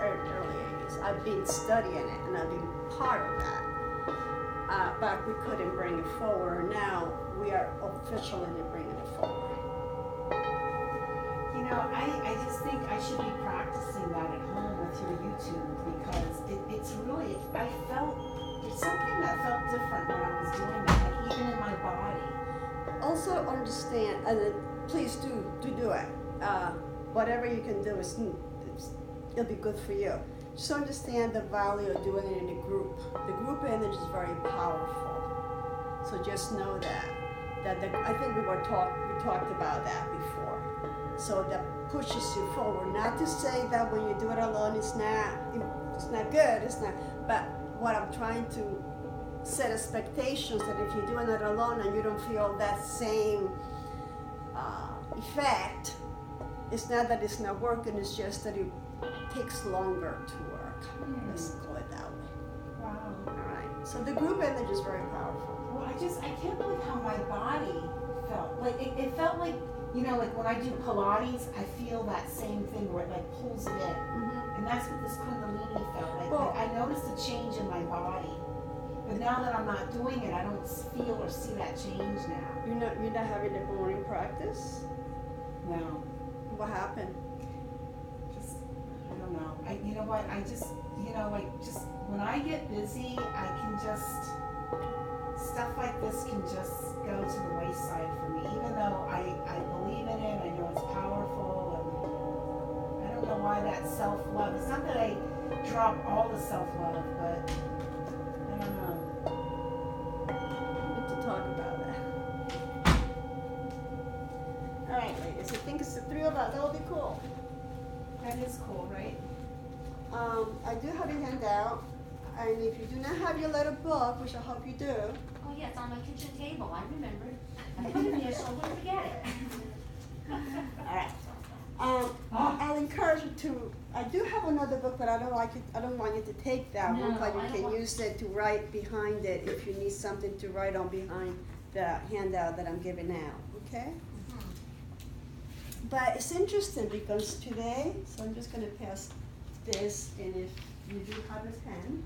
early 80s. I've been studying it and I've been part of that. But we couldn't bring it forward. Now we are officially bringing it forward. You know, I just think I should be practicing that at home with your YouTube because it's really, I felt, there's something that felt different when I was doing that, like even in my body. Also understand, and please do it. Whatever you can do it'll be good for you. Just understand the value of doing it in a group. The group energy is very powerful. So just know that I think we talked about that before. So that pushes you forward. Not to say that when you do it alone, it's not good. It's not. But what I'm trying to set expectations that if you're doing it alone and you don't feel that same effect, it's not that it's not working. It's just that it takes longer to work. Let's call it that way. Wow. All right. So the group energy is very powerful. Well, I can't believe how my body felt. Like it felt like, you know, like when I do Pilates, I feel that same thing where it like pulls me in. Mm-hmm. And that's what this Kundalini felt like. Well, I noticed a change in my body. But now that I'm not doing it, I don't feel or see that change now. You're not having the morning practice? No. What happened? Just, I don't know. You know what, I just, you know, like just when I get busy, I can just, stuff like this can just go to the wayside for me. Even though I believe in it, I know it's powerful, and I don't know why that self-love, it's not that I drop all the self-love, but I don't know. We need to talk about that. All right, ladies, I think it's the three of us. That will be cool. That is cool, right? I do have a handout, and if you do not have your little book, which I hope you do. Oh yeah, it's on my kitchen table, I remembered. I put it there so I wouldn't forget it. All right. I'll encourage you to. I do have another book, but I don't want you to take that one. But you can use it to write behind it if you need something to write on behind the handout that I'm giving out. Okay. But it's interesting because today, so I'm just going to pass this, and if you do have a pen,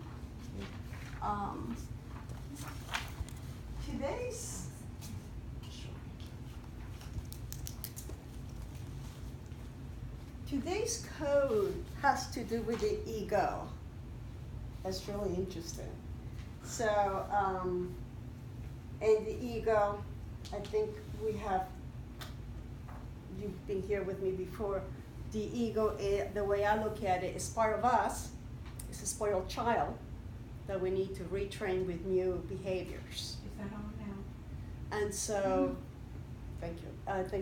today's code has to do with the ego. That's really interesting. So, and the ego, I think you've been here with me before. The ego, the way I look at it, is part of us. It's a spoiled child that we need to retrain with new behaviors. Is that on now? And so, thank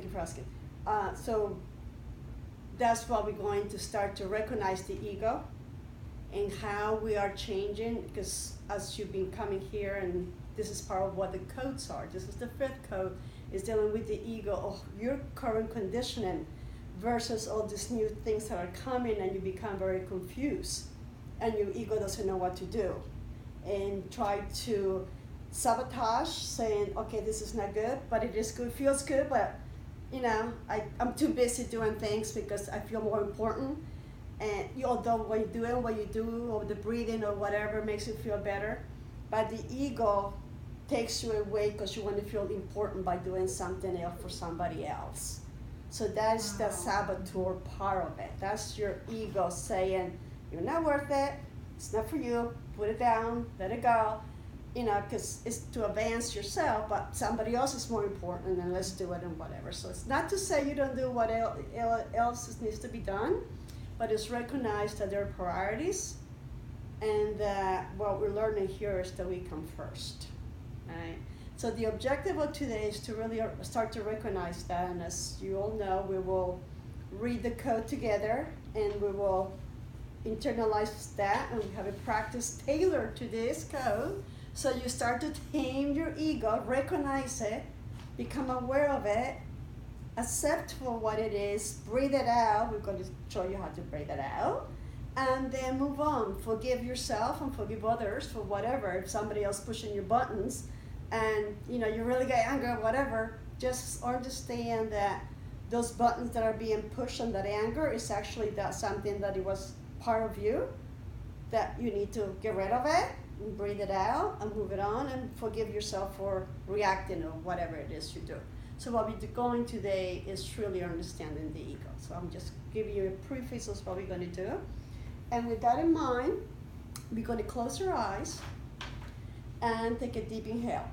you for asking. So that's why we're going to start to recognize the ego and how we are changing, because as you've been coming here, and this is part of what the codes are. This is the fifth code, is dealing with the ego of your current conditioning versus all these new things that are coming, and you become very confused and your ego doesn't know what to do and try to sabotage, saying, okay, this is not good, but it is good, feels good, but you know, I'm too busy doing things because I feel more important. And although when you're doing what you do, or the breathing or whatever makes you feel better, but the ego takes you away because you want to feel important by doing something else for somebody else. So that's the saboteur part of it. That's your ego saying, you're not worth it, it's not for you, put it down, let it go. You know, because it's to advance yourself, but somebody else is more important, and let's do it and whatever. So it's not to say you don't do what else needs to be done, but it's recognized that there are priorities, and that what we're learning here is that we come first. Right? So the objective of today is to really start to recognize that, and as you all know, we will read the code together, and we will internalize that, and we have a practice tailored to this code. So you start to tame your ego, recognize it, become aware of it, accept for what it is, breathe it out. We're going to show you how to breathe it out, and then move on. Forgive yourself and forgive others for whatever. If somebody else pushing your buttons, and you know you really get angry or whatever, just understand that those buttons that are being pushed on that anger is actually something that it was part of you that you need to get rid of it and breathe it out and move it on and forgive yourself for reacting or whatever it is you do. So what we're going today is truly understanding the ego. So I'm just giving you a preface of what we're going to do. And with that in mind, we're going to close your eyes and take a deep inhale.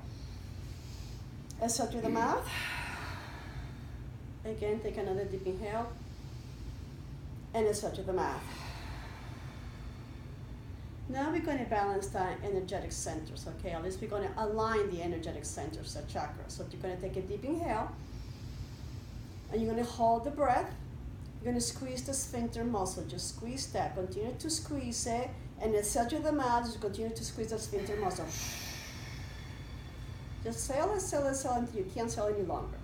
Exhale through the mouth. Again, take another deep inhale. And exhale through the mouth. Now we're going to balance the energetic centers, okay? At least we're going to align the energetic centers, the chakras. So you're going to take a deep inhale, and you're going to hold the breath. You're going to squeeze the sphincter muscle. Just squeeze that. Continue to squeeze it, and exhale through the mouth. Just continue to squeeze the sphincter muscle. Just exhale until you can't exhale any longer.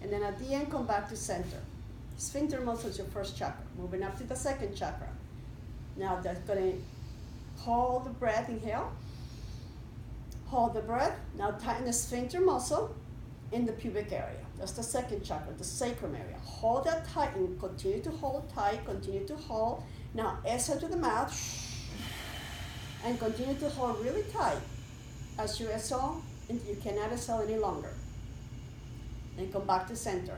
And then at the end, come back to center. Sphincter muscle is your first chakra. Moving up to the second chakra. Now that's going to hold the breath, inhale. Hold the breath. Now tighten the sphincter muscle in the pubic area. That's the second chakra, the sacrum area. Hold that tight and continue to hold tight, continue to hold. Now exhale to the mouth and continue to hold really tight as you exhale until you cannot exhale any longer. Then come back to center.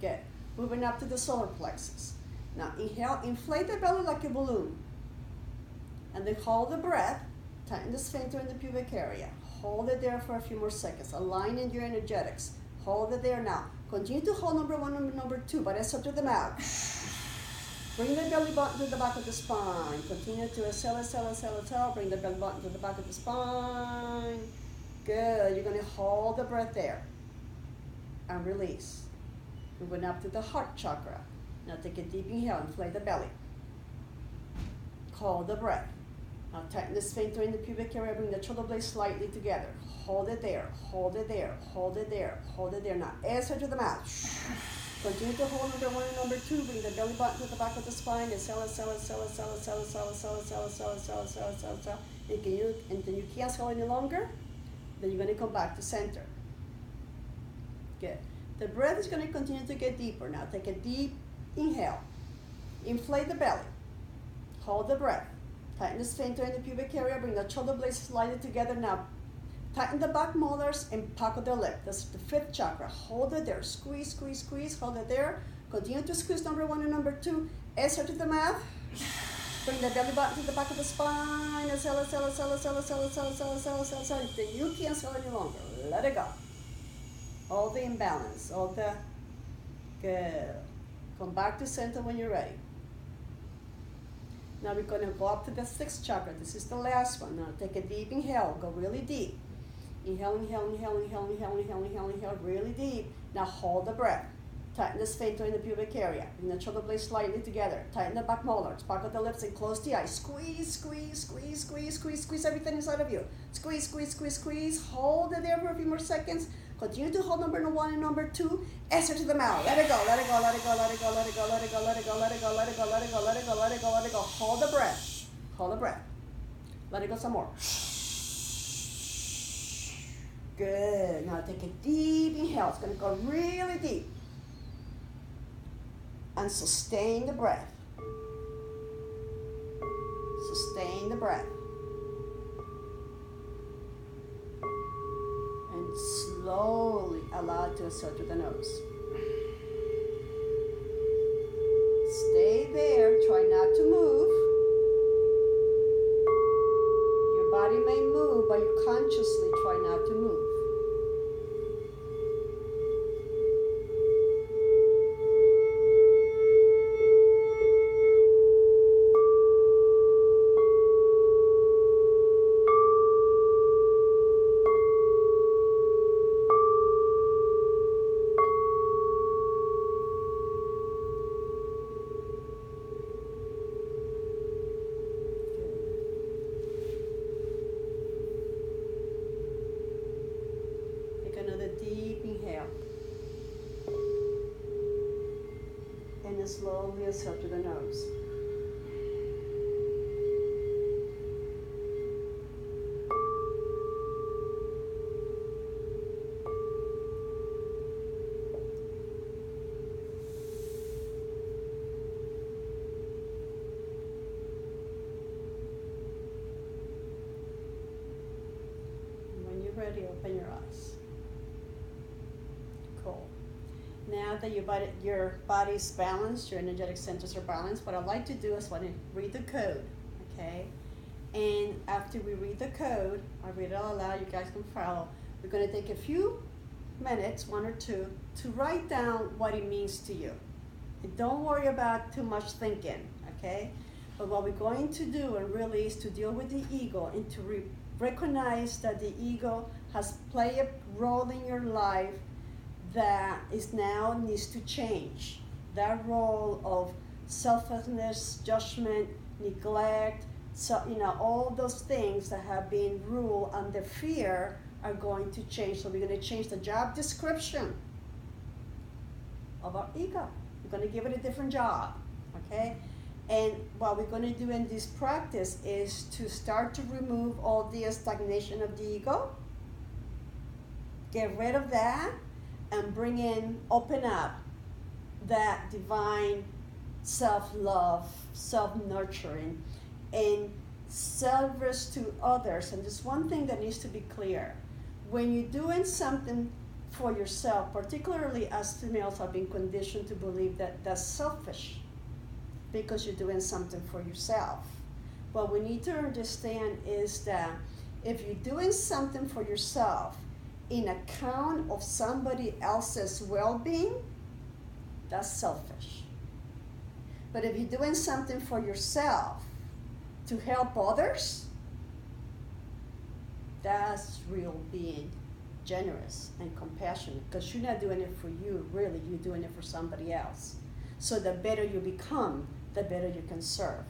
Good. Moving up to the solar plexus. Now inhale, inflate the belly like a balloon. And then hold the breath, tighten the sphincter in the pubic area. Hold it there for a few more seconds, aligning your energetics. Hold it there now. Continue to hold number one and number two, but exhale through the mouth. Bring the belly button to the back of the spine. Continue to exhale, exhale, exhale, exhale. Bring the belly button to the back of the spine. Good. You're going to hold the breath there and release. Moving up to the heart chakra. Now take a deep inhale, inflate the belly. Hold the breath. Now tighten the sphincter in the pubic area, bring the shoulder blades slightly together. Hold it there, hold it there, hold it there, hold it there. Now exhale to the mouth. Continue to hold number one and number two. Bring the belly button to the back of the spine. Exhale, exhale, exhale, exhale, exhale, exhale, exhale, exhale, exhale, exhale, exhale, exhale, exhale. Until you can't exhale any longer, then you're going to come back to center. Good. The breath is going to continue to get deeper. Now take a deep inhale. Inflate the belly. Hold the breath. Tighten the sphincter in the pubic area. Bring the shoulder blades slightly together. Now tighten the back molars and pucker the lip. That's the fifth chakra. Hold it there. Squeeze, squeeze, squeeze. Hold it there. Continue to squeeze number one and number two. Exhale to the mouth. Bring the belly button to the back of the spine. Exhale, exhale, exhale, exhale, exhale, exhale, exhale, exhale, exhale, exhale. Until you can't exhale any longer. Let it go. All the imbalance. All the good. Come back to center when you're ready. Now we're going to go up to the sixth chakra. This is the last one. Now take a deep inhale. Go really deep. Inhale, inhale, inhale, inhale, inhale, inhale, inhale, inhale, really deep. Now hold the breath. Tighten the sphincter in the pubic area. Bring the shoulder blades slightly together. Tighten the back molars. Pucker the lips and close the eyes. Squeeze, squeeze, squeeze, squeeze, squeeze, squeeze everything inside of you. Squeeze, squeeze, squeeze, squeeze. Hold it there for a few more seconds. Continue to hold number one and number two. Exhale to the mouth. Let it go, let it go, let it go, let it go, let it go, let it go, let it go, let it go, let it go, let it go, let it go, let it go, let it go. Hold the breath. Hold the breath. Let it go some more. Good. Now take a deep inhale. It's going to go really deep. And sustain the breath. Sustain the breath. And slowly allow it to exhale through the nose. Stay there. Try not to move. Your body may move, but you consciously try not to move. Slowly exhale through the nose. ready, open your eyes. Cool. Now that your body's balanced, your energetic centers are balanced, what I'd like to do is want to read the code, okay? And after we read the code, I read it all aloud, you guys can follow. We're going to take a few minutes, 1 or 2, to write down what it means to you. And don't worry about too much thinking, okay? But what we're going to do and really is to deal with the ego and to recognize that the ego has played a role in your life that is now needs to change. That role of selflessness, judgment, neglect, so all those things that have been ruled under fear are going to change. So we're going to change the job description of our ego. We're going to give it a different job, okay? And what we're going to do in this practice is to start to remove all the stagnation of the ego, get rid of that, and bring in, open up that divine self-love, self-nurturing, and service to others. And there's one thing that needs to be clear. When you're doing something for yourself, particularly as females have been conditioned to believe that that's selfish because you're doing something for yourself. What we need to understand is that if you're doing something for yourself in account of somebody else's well-being, that's selfish. But if you're doing something for yourself to help others, that's real being generous and compassionate, because you're not doing it for you, really, you're doing it for somebody else. So the better you become, the better you can serve.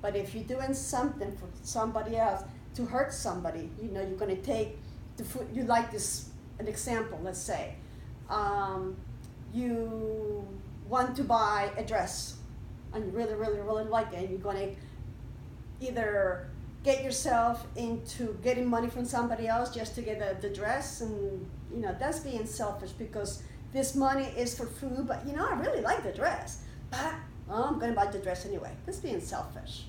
But if you're doing something for somebody else to hurt somebody, you're going to take the food. You like this, an example, let's say. You want to buy a dress and you really, really, really like it, and you're going to either get yourself into getting money from somebody else just to get the dress, and that's being selfish, because this money is for food, but I really like the dress, but I'm going to buy the dress anyway. That's being selfish,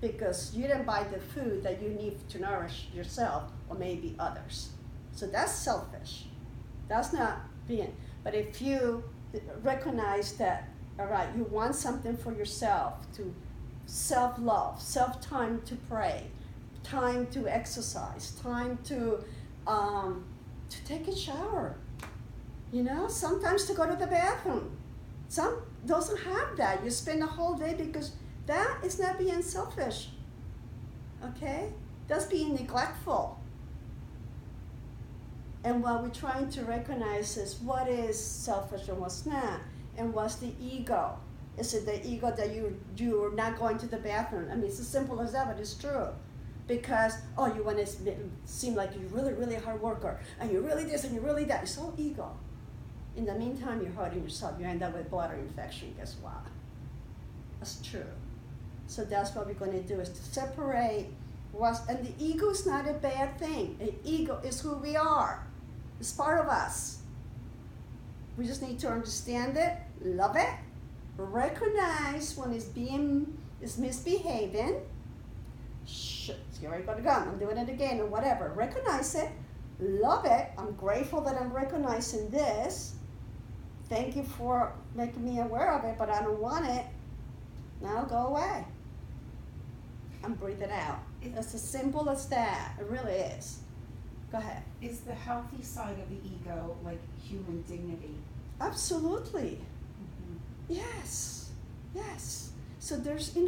because you didn't buy the food that you need to nourish yourself or maybe others. So that's selfish. That's not being. But if you recognize that, all right, you want something for yourself, to self-love, self-time to pray, time to exercise, time to take a shower, sometimes to go to the bathroom. Some doesn't have that. You spend the whole day, because that is not being selfish, okay? That's being neglectful. And what we're trying to recognize is what is selfish and what's not, and what's the ego. Is it the ego that you're not going to the bathroom? I mean, it's as simple as that, but it's true. Because, you want to seem like you're really, really hard worker, and you're really this and you're really that. It's all ego. In the meantime, you're hurting yourself. You end up with bladder infection. Guess what? That's true. So that's what we're going to do, is to separate and the ego is not a bad thing. The ego is who we are. It's part of us. We just need to understand it, love it, recognize when it's misbehaving. Shit, it's already got a gun. I'm doing it again or whatever. Recognize it, love it. I'm grateful that I'm recognizing this. Thank you for making me aware of it, but I don't want it. Now go away. And breathe it out. It's as simple as that. It really is. Go ahead. Is the healthy side of the ego like human dignity? Absolutely. Mm-hmm. Yes. Yes. So there's, the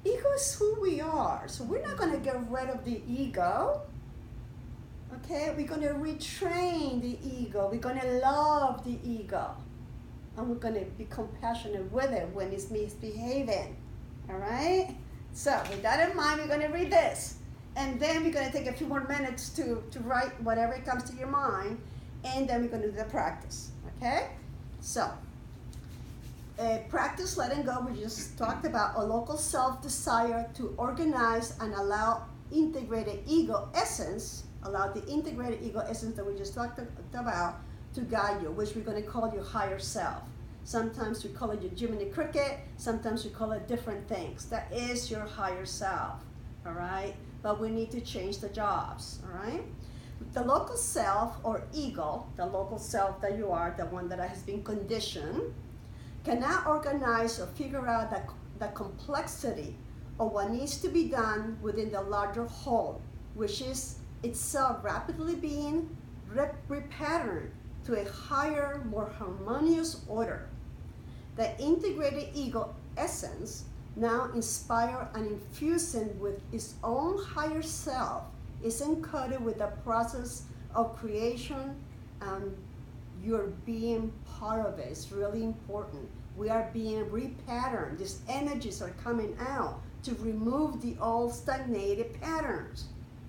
ego is who we are. So we're not going to get rid of the ego. Okay? We're going to retrain the ego. We're going to love the ego. And we're going to be compassionate with it when it's misbehaving. All right? So with that in mind, we're going to read this. And then we're going to take a few more minutes to write whatever comes to your mind. And then we're going to do the practice. Okay? So, practice letting go. We just talked about a local self-desire to organize and allow integrated ego essence, allow the integrated ego essence that we just talked about to guide you, which we're going to call your higher self. Sometimes we call it your Jiminy Cricket. Sometimes we call it different things. That is your higher self. All right? but we need to change the jobs, all right? The local self or ego, the local self that you are, the one that has been conditioned, cannot organize or figure out the complexity of what needs to be done within the larger whole, which is itself rapidly being repatterned to a higher, more harmonious order. The integrated ego essence, now inspired and infusing with its own higher self, is encoded with the process of creation, and you're being part of it. It's really important. We are being repatterned. These energies are coming out to remove the old stagnated patterns.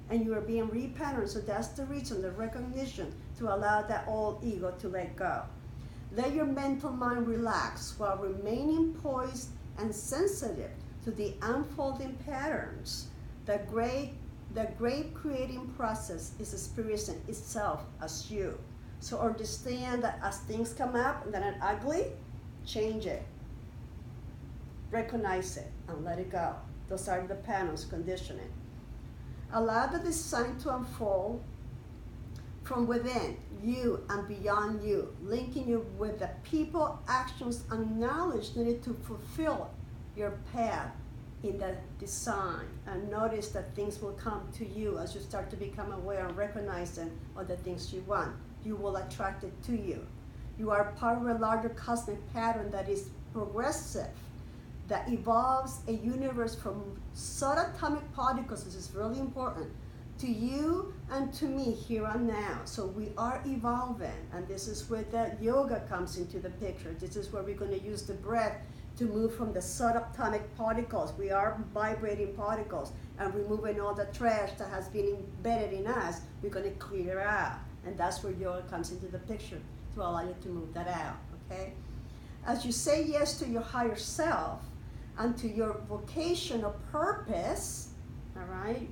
And you are being repatterned. So that's the reason, the recognition, to allow that old ego to let go. Let your mental mind relax while remaining poised and sensitive to the unfolding patterns. The great creating process is experiencing itself as you. So understand that as things come up and that are ugly, change it. Recognize it and let it go. Those are the patterns, conditioning. Allow the design to unfold from within you and beyond you, linking you with the people, actions, and knowledge needed to fulfill your path in the design. And notice that things will come to you as you start to become aware and recognizing of the things you want. You will attract it to you. You are part of a larger cosmic pattern that is progressive, that evolves a universe from subatomic particles, this is really important, to you and to me here and now. So we are evolving, and this is where the yoga comes into the picture. This is where we're going to use the breath to move from the subatomic particles. We are vibrating particles, and removing all the trash that has been embedded in us, we're going to clear out. And that's where yoga comes into the picture, to allow you to move that out, okay? As you say yes to your higher self and to your vocation or purpose, all right,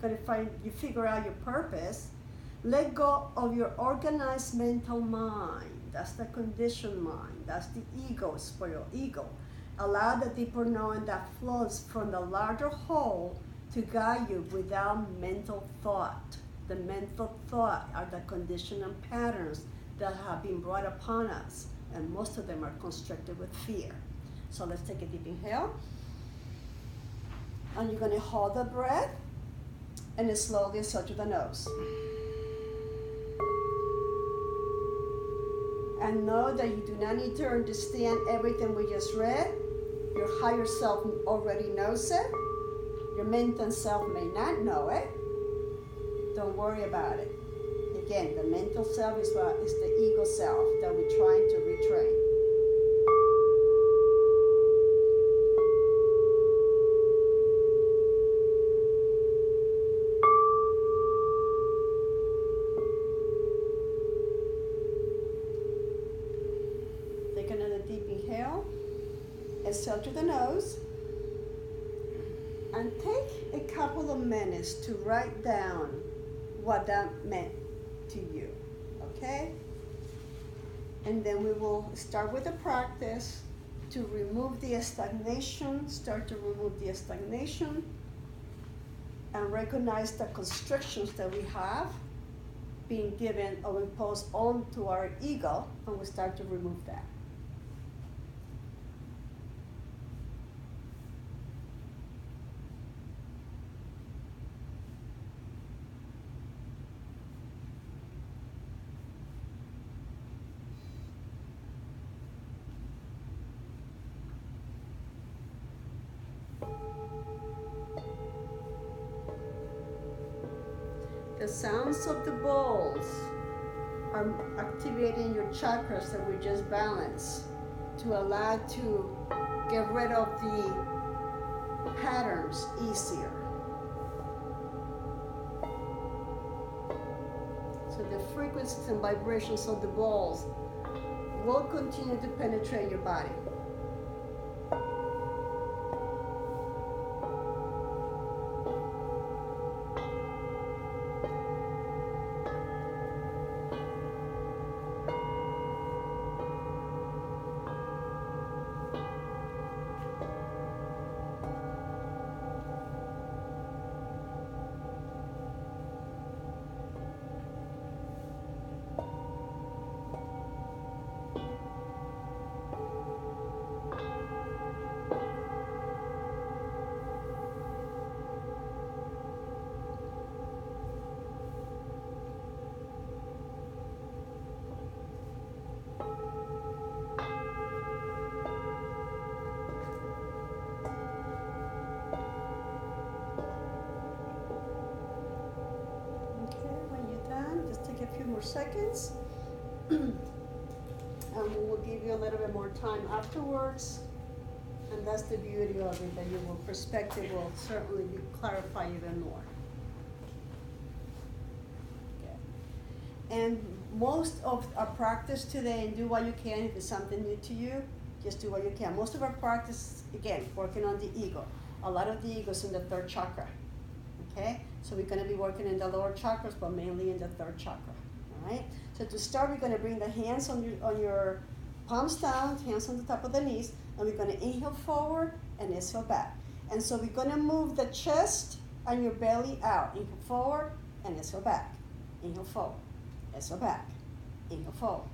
you figure out your purpose, let go of your organized mental mind. That's the conditioned mind. That's the ego, spoiled ego. Allow the deeper knowing that flows from the larger whole to guide you without mental thought. The mental thought are the conditioned patterns that have been brought upon us, and most of them are constructed with fear. So let's take a deep inhale. And you're going to hold the breath and slowly exhale through the nose. And know that you do not need to understand everything we just read. Your higher self already knows it. Your mental self may not know it. Don't worry about it. Again, the mental self is the ego self that we're trying to retrain. Take another deep inhale. Exhale through the nose. And take a couple of minutes to write down what that meant to you, okay? And then we will start with the practice to remove the stagnation, start to remove the stagnation, and recognize the constrictions that we have being given or imposed onto our ego, and we start to remove that. The sounds of the bowls are activating your chakras that we just balanced to allow to get rid of the patterns easier. So the frequencies and vibrations of the bowls will continue to penetrate your body. more seconds. And we'll give you a little bit more time afterwards. And that's the beauty of it, that your perspective will certainly clarify even more. Okay. And most of our practice today, and do what you can if it's something new to you, just do what you can. Most of our practice, again, working on the ego. A lot of the ego is in the third chakra. Okay? So we're going to be working in the lower chakras, but mainly in the third chakra. All right? So to start, we're going to bring the hands on your palms down, hands on the top of the knees, and we're going to inhale forward and exhale back. And so we're going to move the chest and your belly out. Inhale forward and exhale back. Inhale forward, exhale back. Inhale forward,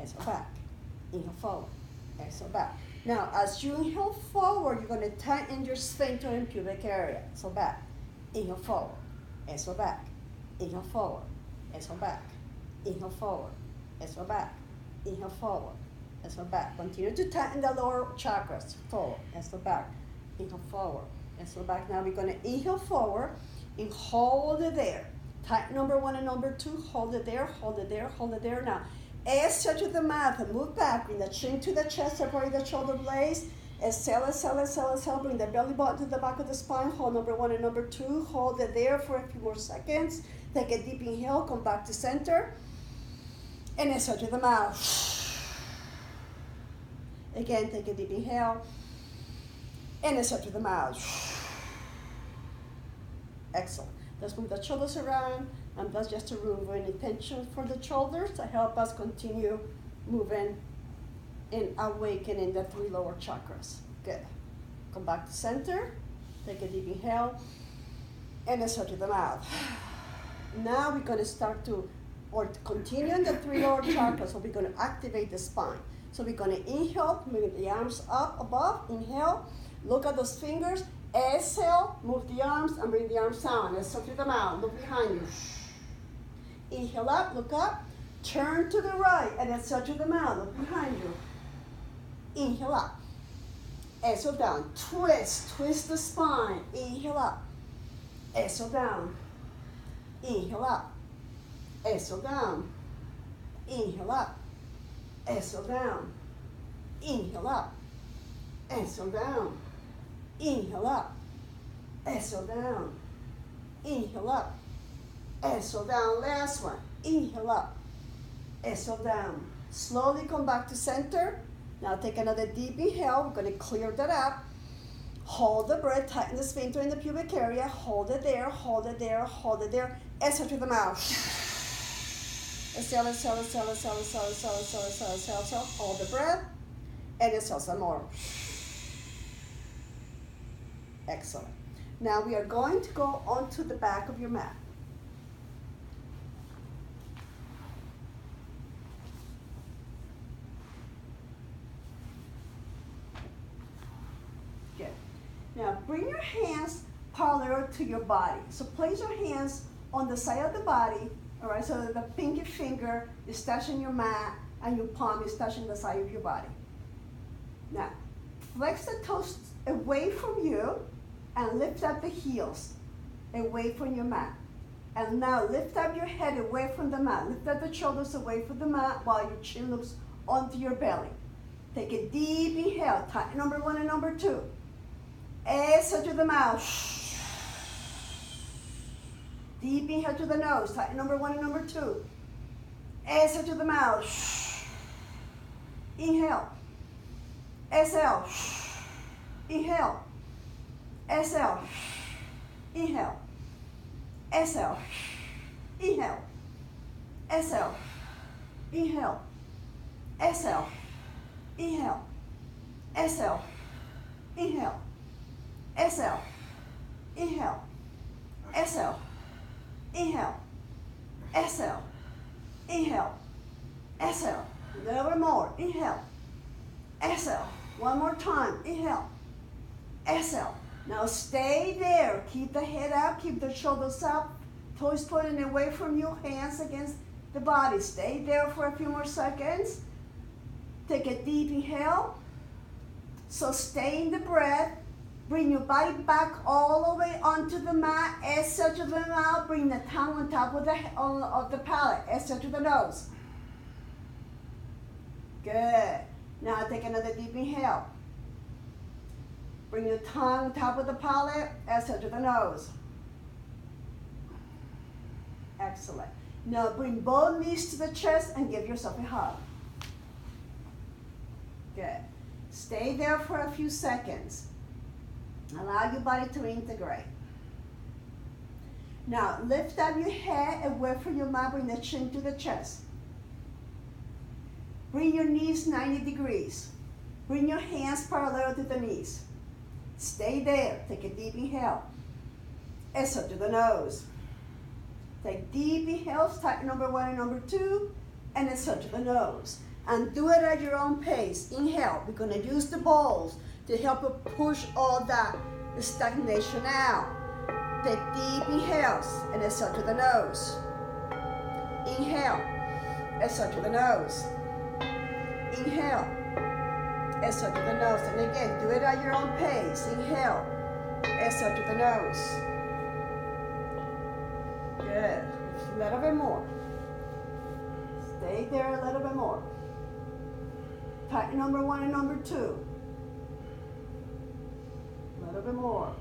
exhale back. Inhale forward, exhale back. Now, as you inhale forward, you're going to tighten your sphincter and pubic area. So back. Inhale forward, exhale back. Inhale forward, exhale back. Inhale forward, exhale back. Inhale forward, exhale back. Continue to tighten the lower chakras. Forward, exhale back. Inhale forward, exhale back. Now we're going to inhale forward and hold it there. Tighten number 1 and number 2. Hold it there, hold it there, hold it there. Now, exhale to the mouth and move back. Bring the chin to the chest, separate the shoulder blades. Exhale, exhale, exhale, exhale. Bring the belly button to the back of the spine. Hold number 1 and number 2. Hold it there for a few more seconds. Take a deep inhale. Come back to center. And exhale to the mouth. Again, take a deep inhale. And exhale to the mouth. Excellent. Let's move the shoulders around. And that's just to remove any tension for the shoulders to help us continue moving and awakening the 3 lower chakras. Good. Come back to center. Take a deep inhale. And exhale to the mouth. Now we're going to start to continue in the 3 lower chakras. So we're going to activate the spine. So we're going to inhale, move the arms up above. Inhale. Look at those fingers. Exhale. Move the arms and bring the arms down. Exhale to the mouth. Look behind you. Inhale up. Look up. Turn to the right and exhale to the mouth. Look behind you. Inhale up. Exhale down. Twist. Twist the spine. Inhale up. Exhale down. Inhale up. Exhale down. Inhale up. Exhale down. Inhale up. Exhale down. Inhale up. Exhale down. Inhale up. Exhale down. Last one. Inhale up. Exhale down. Slowly come back to center. Now take another deep inhale. We're going to clear that up. Hold the breath. Tighten the sphincter in the pubic area. Hold it there. Hold it there. Hold it there. Exhale to the mouth. Exhale, exhale, exhale, exhale, exhale, exhale, exhale, exhale, exhale, exhale. Hold the breath. And exhale some more. Excellent. Now we are going to go onto the back of your mat. Good. Now bring your hands parallel to your body. So place your hands on the side of the body, all right, so that the pinky finger is touching your mat and your palm is touching the side of your body. Now, flex the toes away from you and lift up the heels away from your mat. And now lift up your head away from the mat. Lift up the shoulders away from the mat while your chin looks onto your belly. Take a deep inhale. Tighten number 1 and number 2. Exhale to the mouth. Deep inhale to the nose. Tighten number 1 and number 2. Exhale to the mouth. Inhale. Exhale. Inhale. Exhale. Inhale. Exhale. Inhale. Exhale. Inhale. Exhale. Inhale. Exhale. Inhale. Exhale. Inhale. Exhale. Inhale. Exhale. Inhale. Exhale. A little bit more. Inhale. Exhale. One more time. Inhale. Exhale. Now stay there. Keep the head up. Keep the shoulders up. Toes pointing away from you. Hands against the body. Stay there for a few more seconds. Take a deep inhale. So stay in the breath. Bring your body back all the way onto the mat. Exhale to the mouth. Bring the tongue on top of the palate. Exhale to the nose. Good. Now take another deep inhale. Bring your tongue on top of the palate. Exhale to the nose. Excellent. Now bring both knees to the chest and give yourself a hug. Good. Stay there for a few seconds. Allow your body to integrate. Now lift up your head away from your mat. Bring the chin to the chest. Bring your knees 90 degrees. Bring your hands parallel to the knees. Stay there. Take a deep inhale. Exhale to the nose. Take deep inhales, type number 1 and number 2, and exhale to the nose. And do it at your own pace. Inhale. We're going to use the balls to help you push all that stagnation out. Take deep inhales and exhale to the nose. Inhale. Exhale to the nose. Inhale. Exhale to the nose. And again, do it at your own pace. Inhale. Exhale to the nose. Good. A little bit more. Stay there a little bit more. Type number 1 and number 2. A little bit more.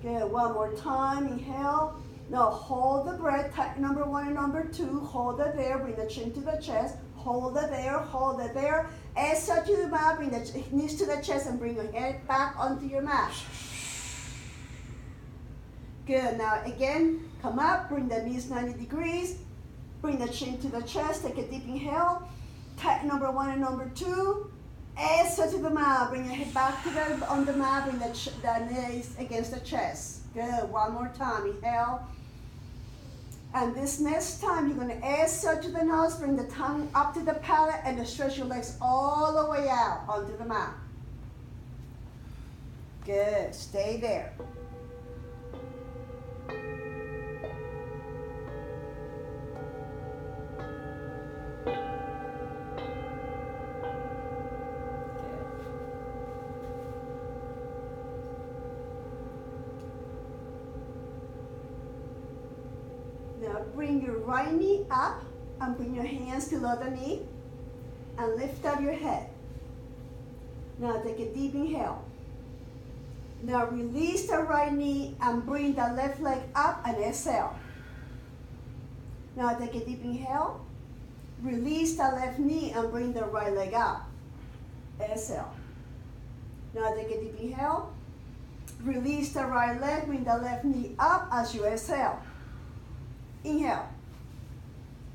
Good. One more time. Inhale. Now hold the breath. Type number 1 and number 2. Hold it there. Bring the chin to the chest. Hold it there. Hold it there. Exhale to the mat. Bring the knees to the chest and bring your head back onto your mat. Good. Now again, come up. Bring the knees 90 degrees. Bring the chin to the chest. Take a deep inhale. Type number 1 and number 2. Exhale to the mat. Bring your head back to on the mat. Bring the knees against the chest. Good. One more time. Inhale. And this next time, you're going to exhale to the nose. Bring the tongue up to the palate and stretch your legs all the way out onto the mat. Good. Stay there. Now bring your right knee up and bring your hands below the knee and lift up your head. Now take a deep inhale. Now release the right knee and bring the left leg up and exhale. Now take a deep inhale. Release the left knee and bring the right leg up. Exhale. Now take a deep inhale. Release the right leg, bring the left knee up as you exhale. Inhale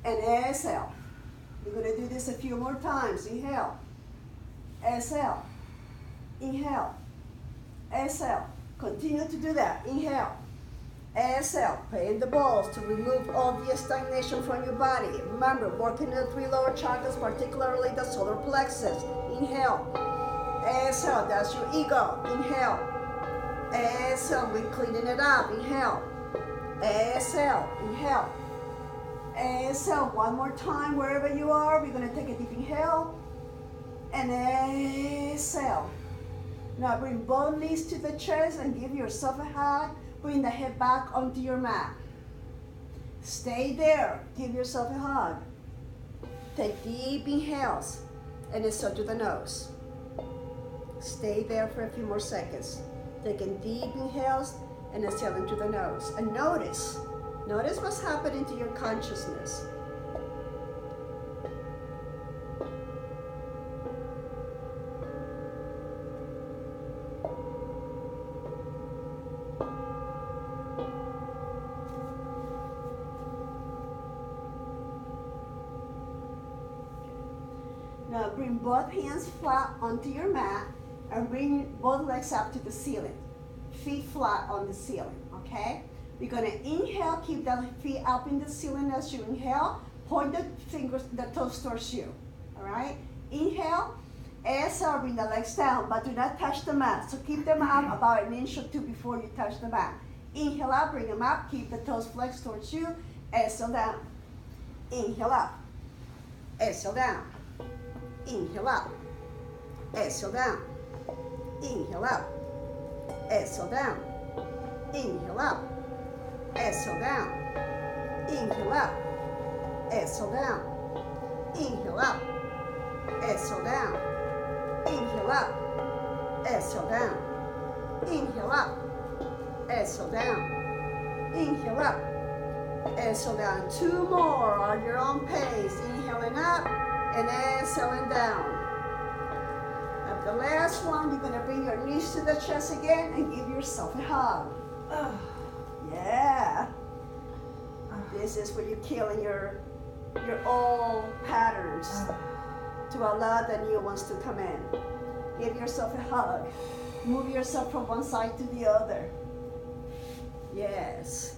and exhale. We're going to do this a few more times. Inhale, exhale, inhale, exhale. Continue to do that. Inhale, exhale. Playing the balls to remove all the stagnation from your body. Remember, working the 3 lower chakras, particularly the solar plexus. Inhale, exhale. That's your ego. Inhale, exhale. We're cleaning it up. Inhale. Exhale, inhale, exhale. One more time, wherever you are, we're going to take a deep inhale and exhale. Now bring both knees to the chest and give yourself a hug. Bring the head back onto your mat. Stay there. Give yourself a hug. Take deep inhales and exhale to the nose. Stay there for a few more seconds. Taking deep inhales and exhale into the nose. And notice what's happening to your consciousness. Now bring both hands flat onto your mat and bring both legs up to the ceiling. Feet flat on the ceiling, okay? We're gonna inhale, keep the feet up in the ceiling as you inhale. Point the fingers, the toes towards you, all right? Inhale, exhale, bring the legs down, but do not touch the mat. So keep them up about 1 inch or 2 before you touch the mat. Inhale up, bring them up, keep the toes flexed towards you. Exhale down. Inhale up. Exhale down. Inhale up. Exhale down. Inhale up. exhale down. Inhale up, exhale down. Inhale up, exhale down. Inhale up, exhale down. Inhale up, exhale down. Inhale up, exhale down. Inhale up, exhale down. 2 more on your own pace. Inhaling up and exhaling down. At the last one, you're gonna bring your knees to the chest again and give yourself a hug. Yeah. This is where you're killing your old patterns to allow the new ones to come in. Give yourself a hug. Move yourself from one side to the other. Yes.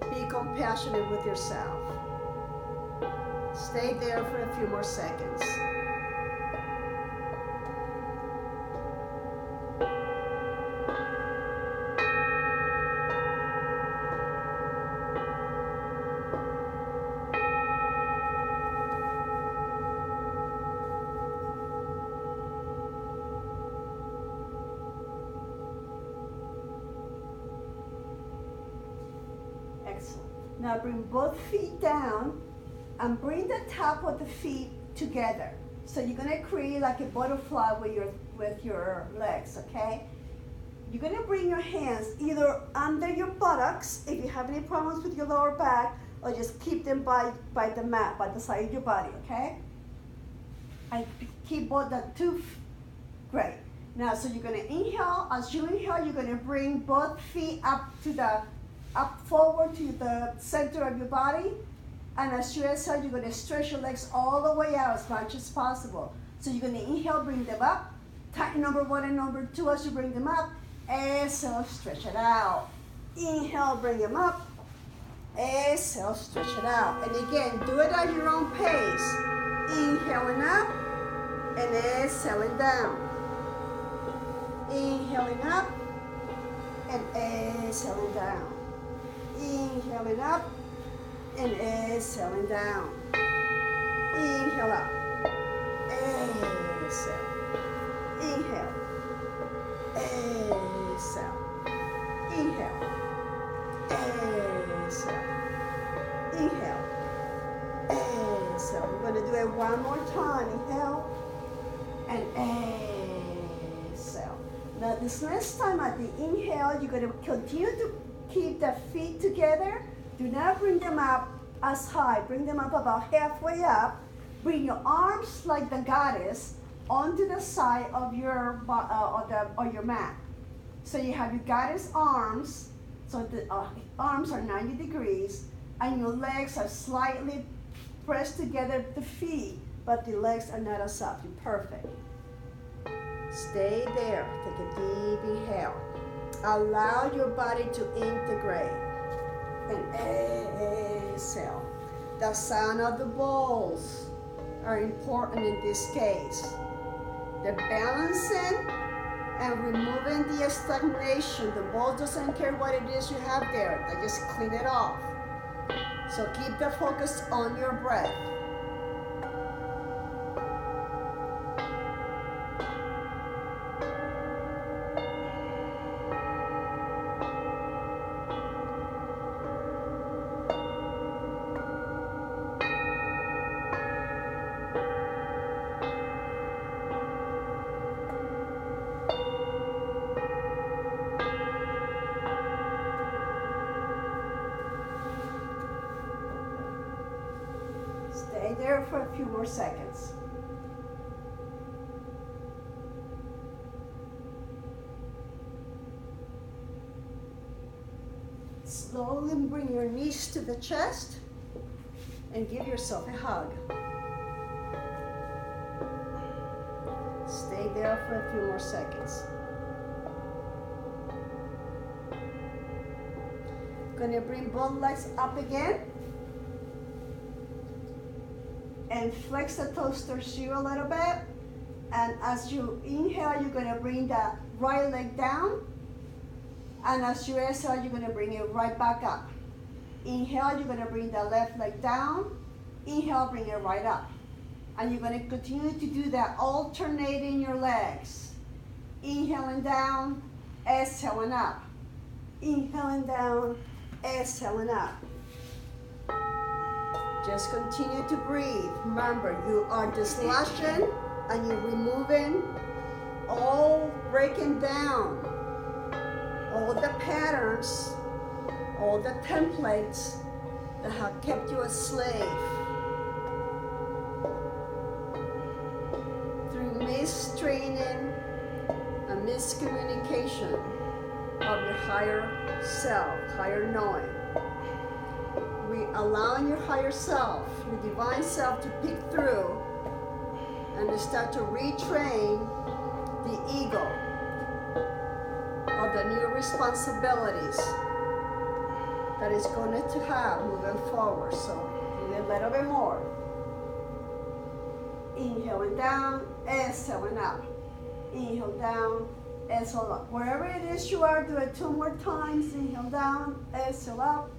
Be compassionate with yourself. Stay there for a few more seconds. Excellent. Now bring both feet down and bring the top of the feet together. So you're gonna create like a butterfly with your legs, okay? You're gonna bring your hands either under your buttocks if you have any problems with your lower back, or just keep them by the mat, by the side of your body, okay? And keep both the two, great. Now, so you're gonna inhale. As you inhale, you're gonna bring both feet up forward to the center of your body. And as you exhale, you're gonna stretch your legs all the way out as much as possible. So you're gonna inhale, bring them up. Tighten number 1 and number 2 as you bring them up. Exhale, stretch it out. Inhale, bring them up. Exhale, stretch it out. And again, do it at your own pace. Inhaling up and exhaling down. Inhaling up and exhaling down. Inhaling up and exhaling down. Inhale up. Exhale. Inhale. Exhale. Inhale. Exhale. Inhale. Exhale. We're going to do it one more time. Inhale and exhale. Now this next time at the inhale, you're going to continue to keep the feet together. Do not bring them up as high. Bring them up about halfway up. Bring your arms like the goddess onto the side of your mat. So you have your goddess arms. So the arms are 90 degrees, and your legs are slightly pressed together at the feet, but the legs are not as up. You're perfect. Stay there. Take a deep inhale. Allow your body to integrate. And exhale. The sound of the balls are important in this case. The balancing and removing the stagnation. The ball doesn't care what it is you have there. They just clean it off. So keep the focus on your breath. Stay there for a few more seconds. Slowly bring your knees to the chest and give yourself a hug. Stay there for a few more seconds. Gonna bring both legs up again. And flex the toes towards you a little bit. And as you inhale, you're gonna bring the right leg down. And as you exhale, you're gonna bring it right back up. Inhale, you're gonna bring the left leg down. Inhale, bring it right up. And you're gonna continue to do that, alternating your legs. Inhaling down, exhaling up. Inhaling down, exhaling up. Just continue to breathe. Remember, you are dislodging and you're removing, all breaking down all the patterns, all the templates that have kept you a slave through mistraining and miscommunication of your higher self, higher knowing. Allowing your higher self, your divine self, to pick through and to start to retrain the ego of the new responsibilities that it's going to have moving forward. So do a little bit more. Inhaling down, exhaling up. Inhale down, exhale up. Wherever it is you are, do it 2 more times. Inhale down, exhale up.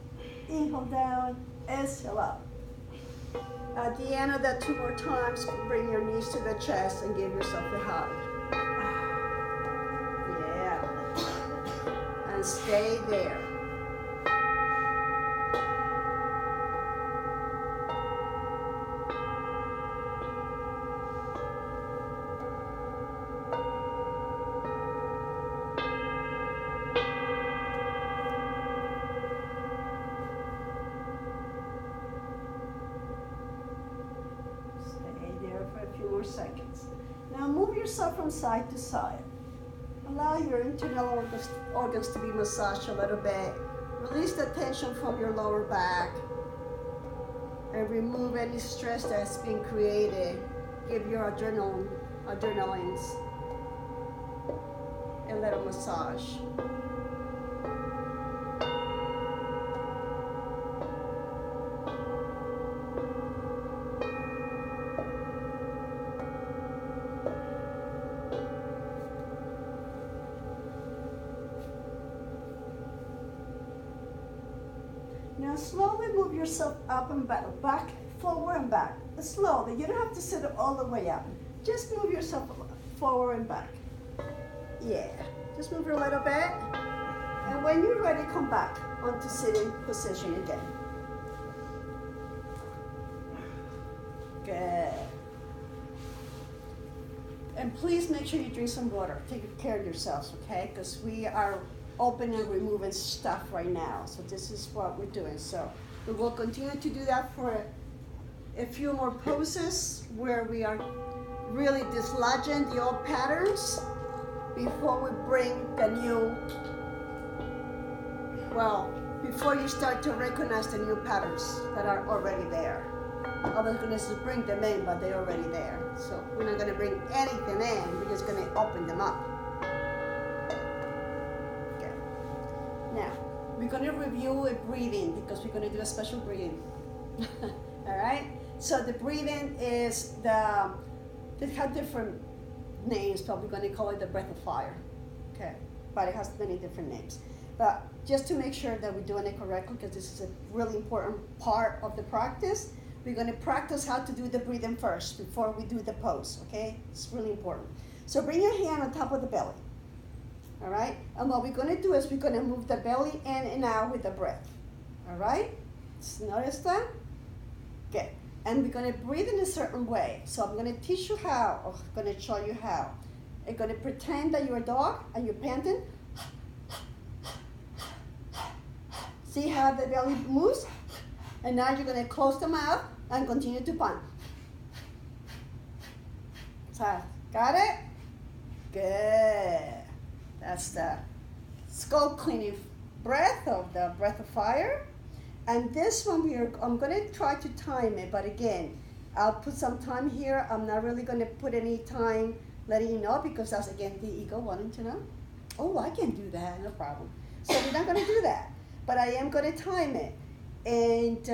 Inhale down, exhale up. At the end of that 2 more times, bring your knees to the chest and give yourself a hug. Yeah. And stay there. Seconds. Now move yourself from side to side. Allow your internal organs to be massaged a little bit. Release the tension from your lower back and remove any stress that's been created. Give your adrenalines a little massage. Now slowly move yourself up and back, forward and back. Slowly, you don't have to sit all the way up. Just move yourself forward and back. Yeah, just move a little bit. And when you're ready, come back onto sitting position again. Good. And please make sure you drink some water. Take care of yourselves, okay? Because we are opening and removing stuff right now. So this is what we're doing. So we will continue to do that for a few more poses where we are really dislodging the old patterns before we bring the new, well, before you start to recognize the new patterns that are already there. I was going to bring them in, but they're already there. So we're not going to bring anything in, we're just going to open them up. Now, we're going to review a breathing because we're going to do a special breathing. All right? So the breathing is they have different names, but we're going to call it the breath of fire. Okay? But it has many different names. But just to make sure that we're doing it correctly, because this is a really important part of the practice, we're going to practice how to do the breathing first before we do the pose. Okay? It's really important. So bring your hand on top of the belly. All right? And what we're going to do is we're going to move the belly in and out with the breath. All right? Just notice that? Good. And we're going to breathe in a certain way. So I'm going to teach you how, or I'm going to show you how. I'm going to pretend that you're a dog and you're panting. See how the belly moves? And now you're going to close the mouth and continue to pant. So, got it? Good. That's the skull cleaning breath of the breath of fire. And this one I'm going to try to time it, but again, I'll put some time here. I'm not really going to put any time letting you know because that's again the ego wanting to know. Oh, I can do that, no problem. So we're not going to do that, but I am going to time it. And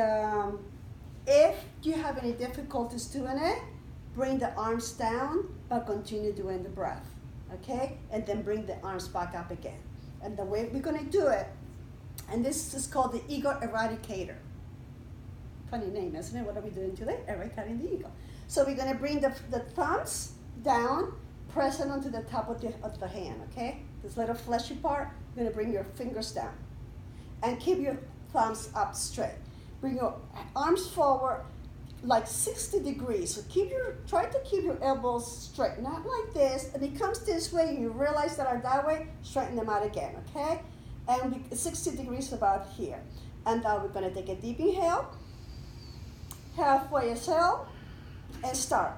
if you have any difficulties doing it, bring the arms down, but continue doing the breath, okay? And then bring the arms back up again. And the way we're going to do it, and this is called the ego eradicator. Funny name, isn't it? What are we doing today? Eradicating the ego. So we're going to bring the thumbs down, press it onto the top of the hand, okay? This little fleshy part, you're gonna bring your fingers down. And keep your thumbs up straight. Bring your arms forward like 60 degrees. So try to keep your elbows straight, not like this. And it comes this way, and you realize that are that way, straighten them out again, okay? And 60 degrees about here. And now we're gonna take a deep inhale, halfway exhale, and start.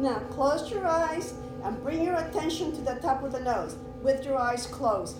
Now close your eyes and bring your attention to the top of the nose with your eyes closed.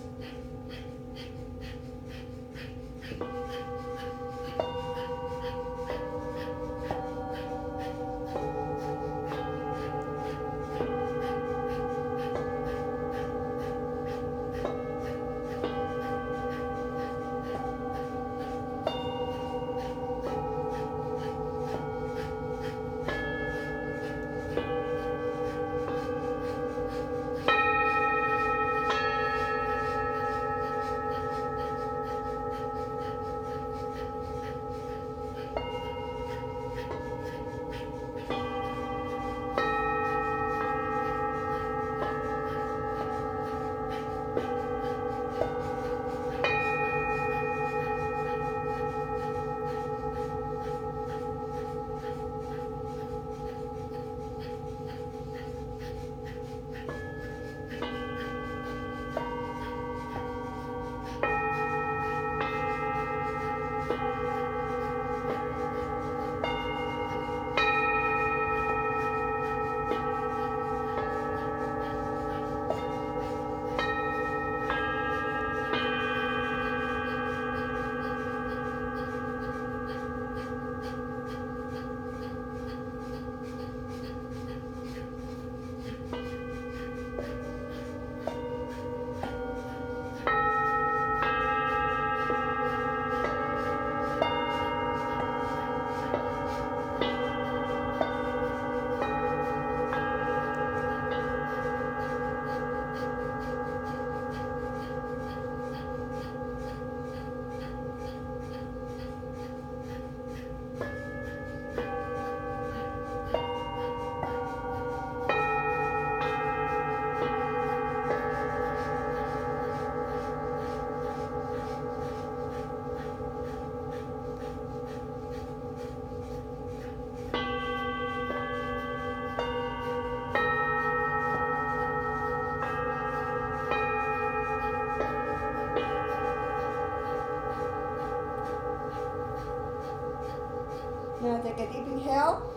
Now take a deep inhale.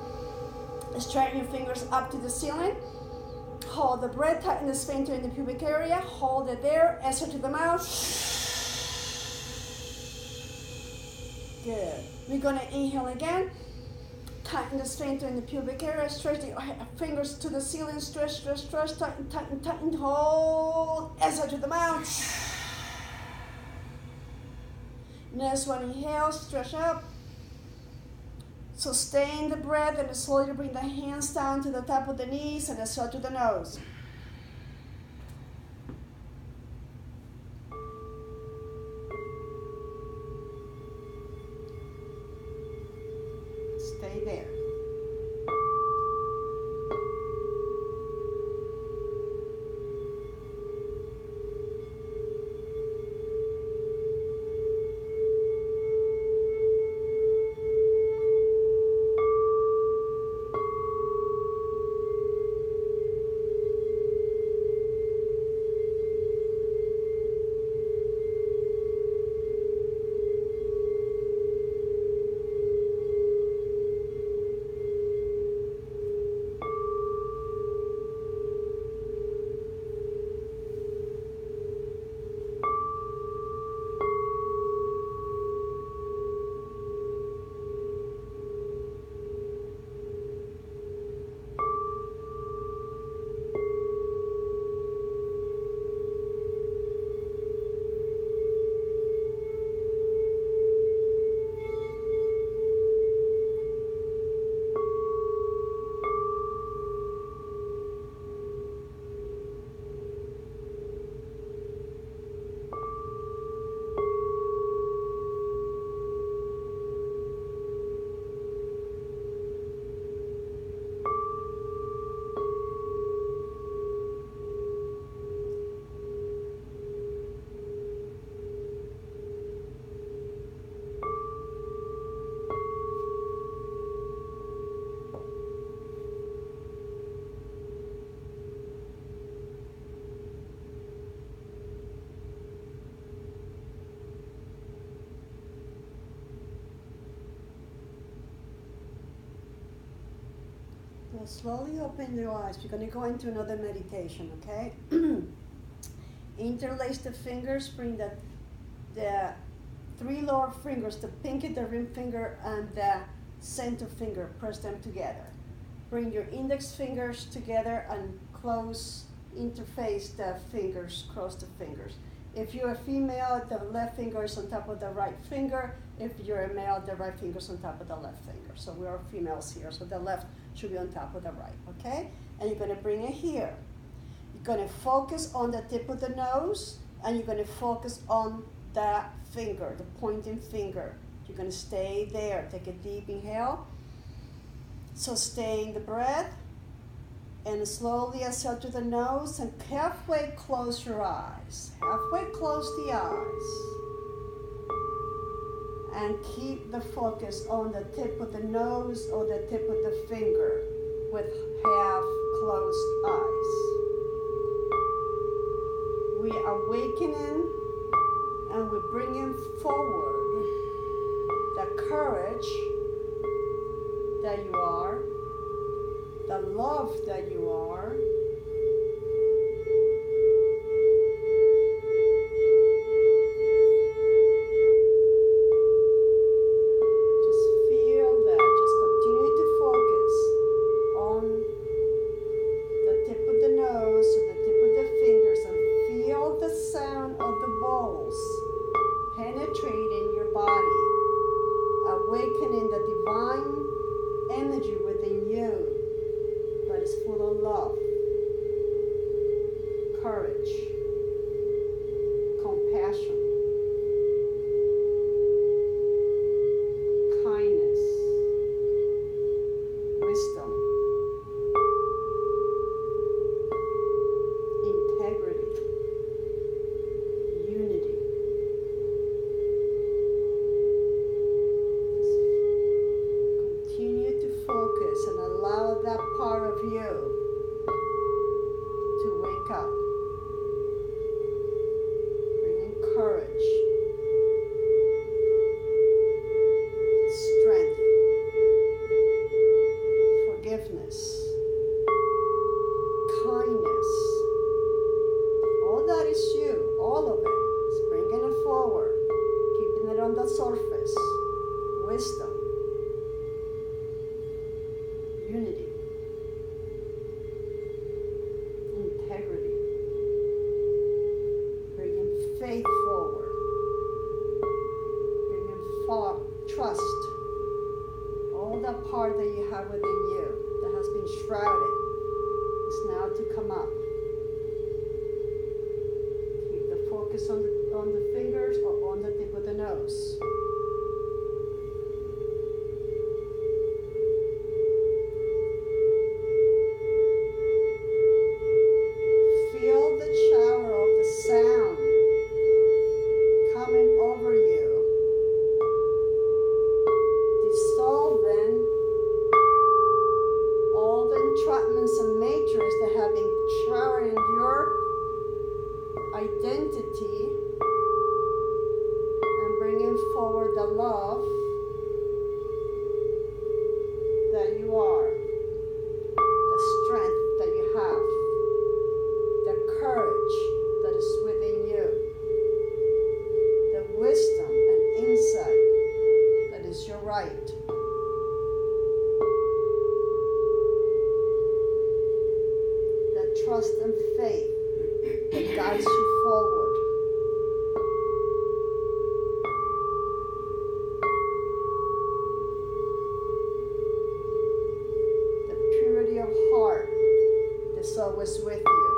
Straighten your fingers up to the ceiling. Hold the breath, tighten the sphincter in the pubic area. Hold it there, exhale to the mouth. Good. We're gonna inhale again. Tighten the sphincter in the pubic area. Stretch the fingers to the ceiling. Stretch, stretch, stretch. Tighten, tighten, tighten. Hold. Exhale to the mouth. Next one, inhale. Stretch up. Sustain the breath and slowly bring the hands down to the top of the knees and exhale to the nose. Stay there. Now slowly open your eyes. We're going to go into another meditation, okay? Interlace the fingers, bring the three lower fingers, the pinky, the ring finger, and the center finger, press them together. Bring your index fingers together and close, interface the fingers, cross the fingers. If you're a female, the left finger is on top of the right finger. If you're a male, the right finger is on top of the left finger. So we are females here, so the left should be on top of the right, okay? And you're gonna bring it here. You're gonna focus on the tip of the nose, and you're gonna focus on the finger, the pointing finger. You're gonna stay there. Take a deep inhale. Sustain the breath, and slowly exhale to the nose, and halfway close your eyes. Halfway close the eyes. And keep the focus on the tip of the nose or the tip of the finger with half closed eyes. We are awakening and we're bringing forward the courage that you are, the love that you are, just feel that. Just continue to focus on the tip of the nose or the tip of the fingers and feel the sound of the bowls penetrating your body, awakening the divine energy within you that is full of love, courage, compassion, kindness, wisdom, integrity, unity. Continue to focus and allow that part of you to wake up. Bringing courage, strength, forgiveness, kindness. All that is you, all of it. It's bringing it forward, keeping it on the surface. Wisdom, unity, integrity, bringing faith forward, bringing trust, all that part that you have within you that has been shrouded is now to come up. Keep the focus on the fingers or on the tip of the nose. Feel the shower of the sound coming over you, dissolving all the entrapments and matrix that have been showering your identity and bringing forward the love that you are, the strength that you have, the courage that is within you, the wisdom and insight that is your right. The trust and faith that guides you forward. The purity of heart that's always with you.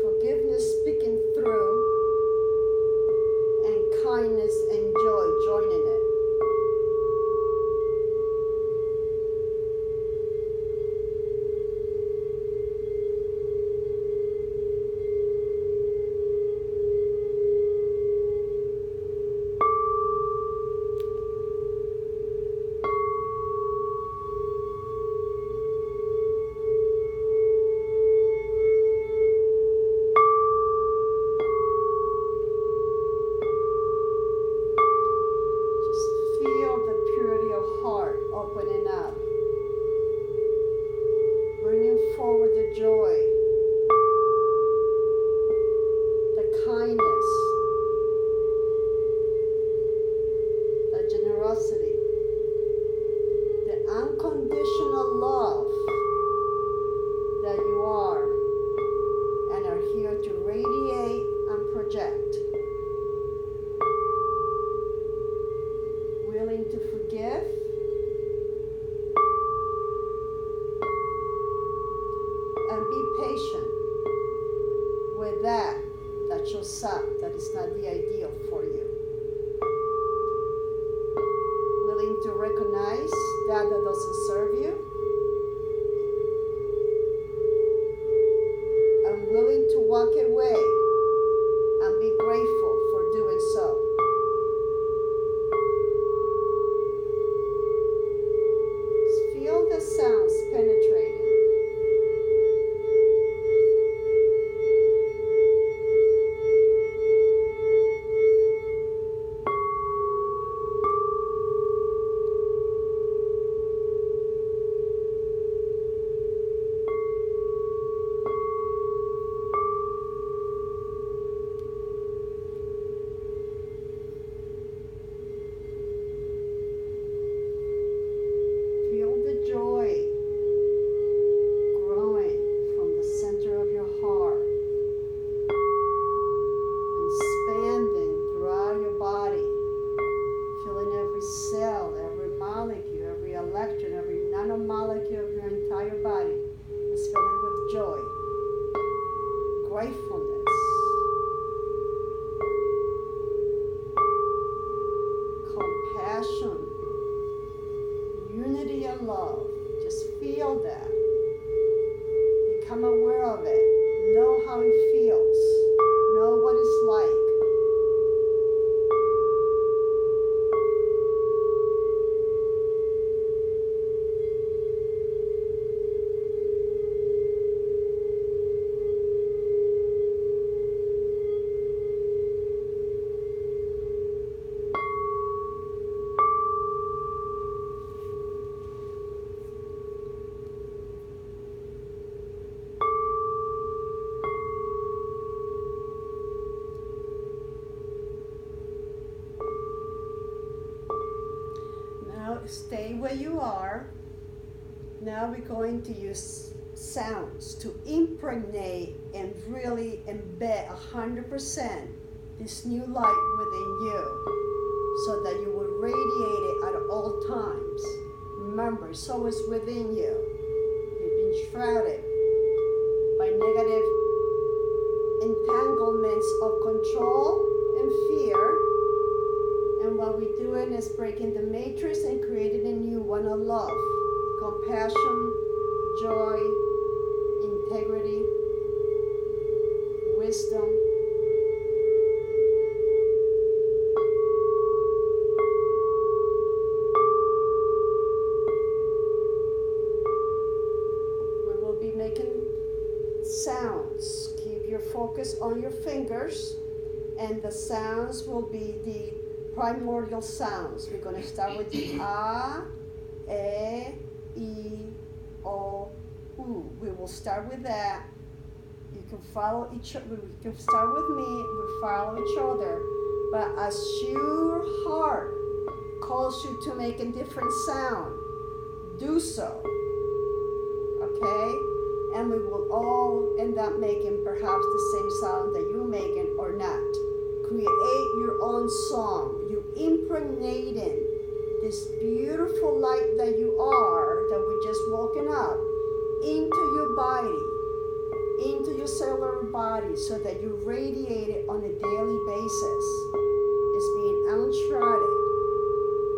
Forgiveness speaking through, and kindness and joy joining it. feel for you. Willing to recognize that doesn't serve you. And willing to walk away and be grateful for doing so. Feel the sounds penetrating. Feel the joy growing from the center of your heart, expanding throughout your body, feeling every cell, every molecule, every electron, every nanomolecule of your entire body is filling with joy, gratefulness, compassion, unity and love. Just feel that. Become aware of it. Know how it feels. Know what it's like. Now stay where you are. Now we're going to use sounds to impregnate and really embed 100% this new light within you so that you will radiate it at all times. Remember, it's always within you. You've been shrouded by negative entanglements of control and fear. And what we're doing is breaking the matrix and creating a new one of love, compassion, joy, integrity, wisdom. We will be making sounds. Keep your focus on your fingers, and the sounds will be the primordial sounds. We're going to start with the A, E, O, U. We will start with that. You can follow each other. You can start with me. We follow each other. But as your heart calls you to make a different sound, do so. Okay? And we will all end up making perhaps the same sound that you're making or not. Create your own song. You impregnating this beautiful light that you are, that we're just woken up, into your body, into your cellular body, so that you radiate it on a daily basis. It's being uncharted.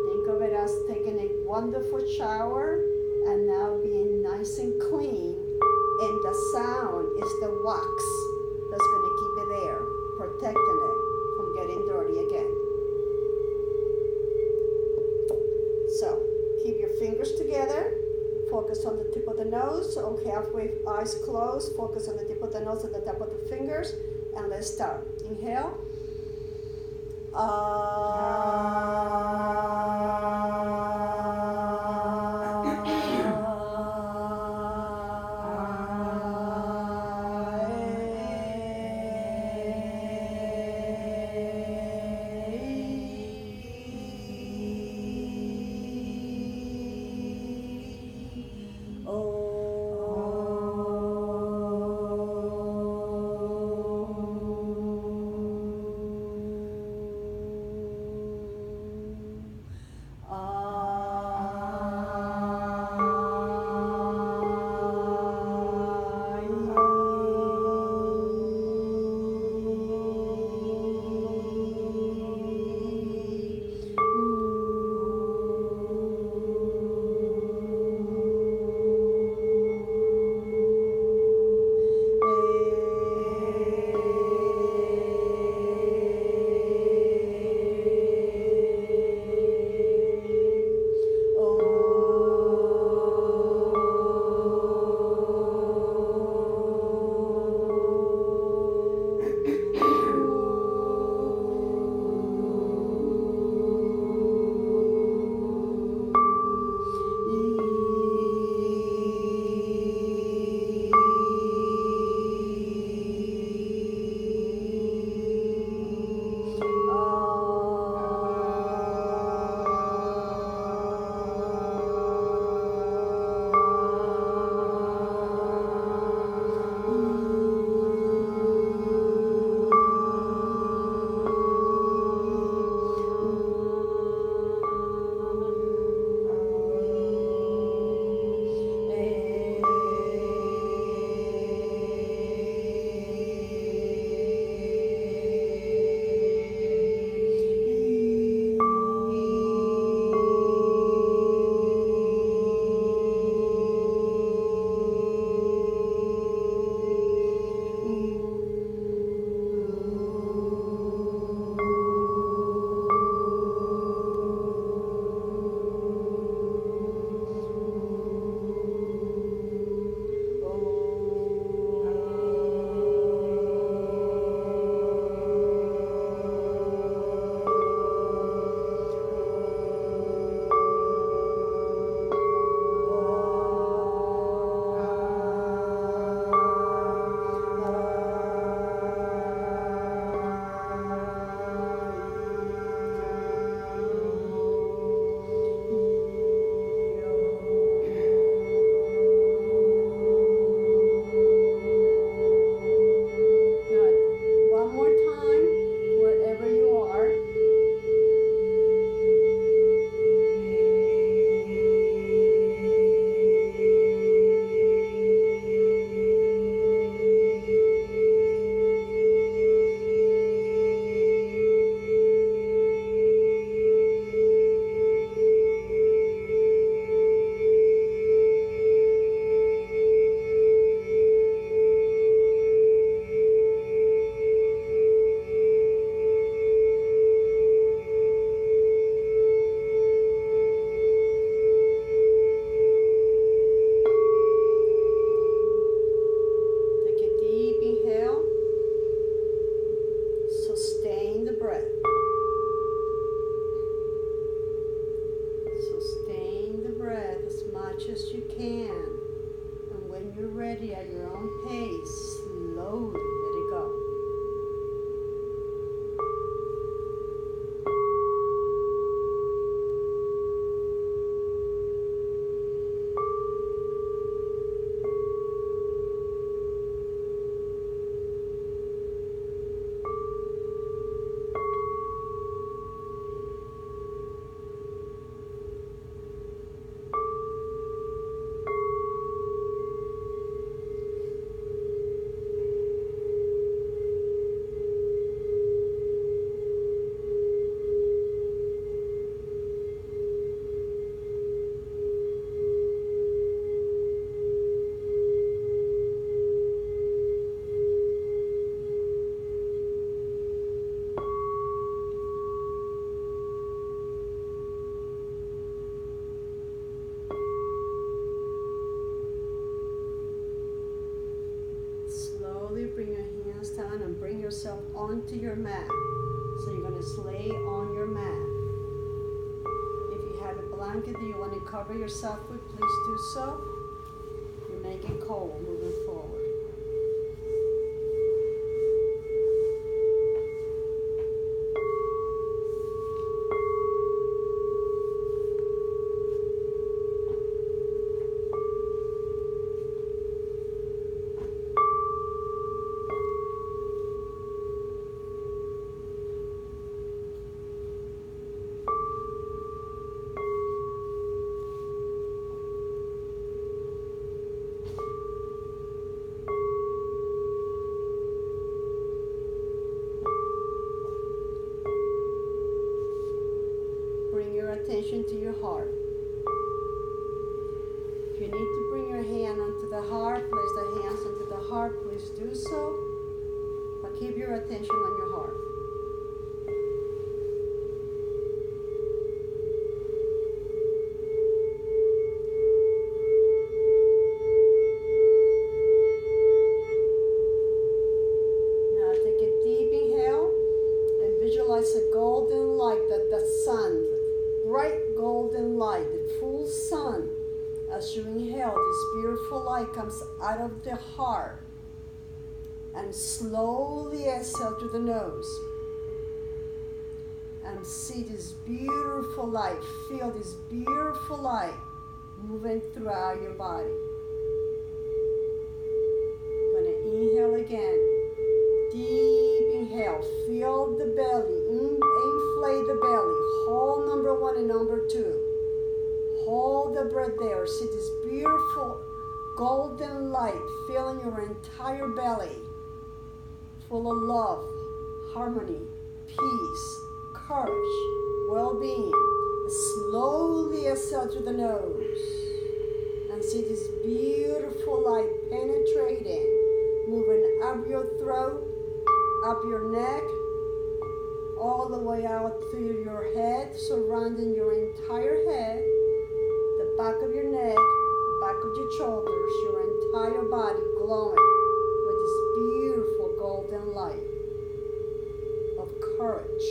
Think of it as taking a wonderful shower and now being nice and clean, and the sound is the wax that's going to keep it there, protecting it from getting dirty again. So, keep your fingers together, focus on the tip of the nose, so halfway, eyes closed, focus on the tip of the nose at the top of the fingers, and let's start. Inhale. onto your mat. So you're going to lay on your mat. If you have a blanket that you want to cover yourself with, please do so. You make it cold moving forward. Attention to your heart. If you need to bring your hand onto the heart, place the hands onto the heart, please do so. But keep your attention on your heart. Now take a deep inhale and visualize a golden light that the sun, bright golden light, the full sun. As you inhale, this beautiful light comes out of the heart and slowly exhale through the nose. And see this beautiful light, feel this beautiful light moving throughout your body. You're gonna inhale again. Deep inhale, feel the belly, inflate the belly. Hold number 1 and number 2. Hold the breath there. See this beautiful golden light filling your entire belly, full of love, harmony, peace, courage, well-being. Slowly exhale through the nose and see this beautiful light penetrating, moving up your throat, up your neck, all the way out through your head, surrounding your entire head, the back of your neck, the back of your shoulders, your entire body glowing with this beautiful golden light of courage.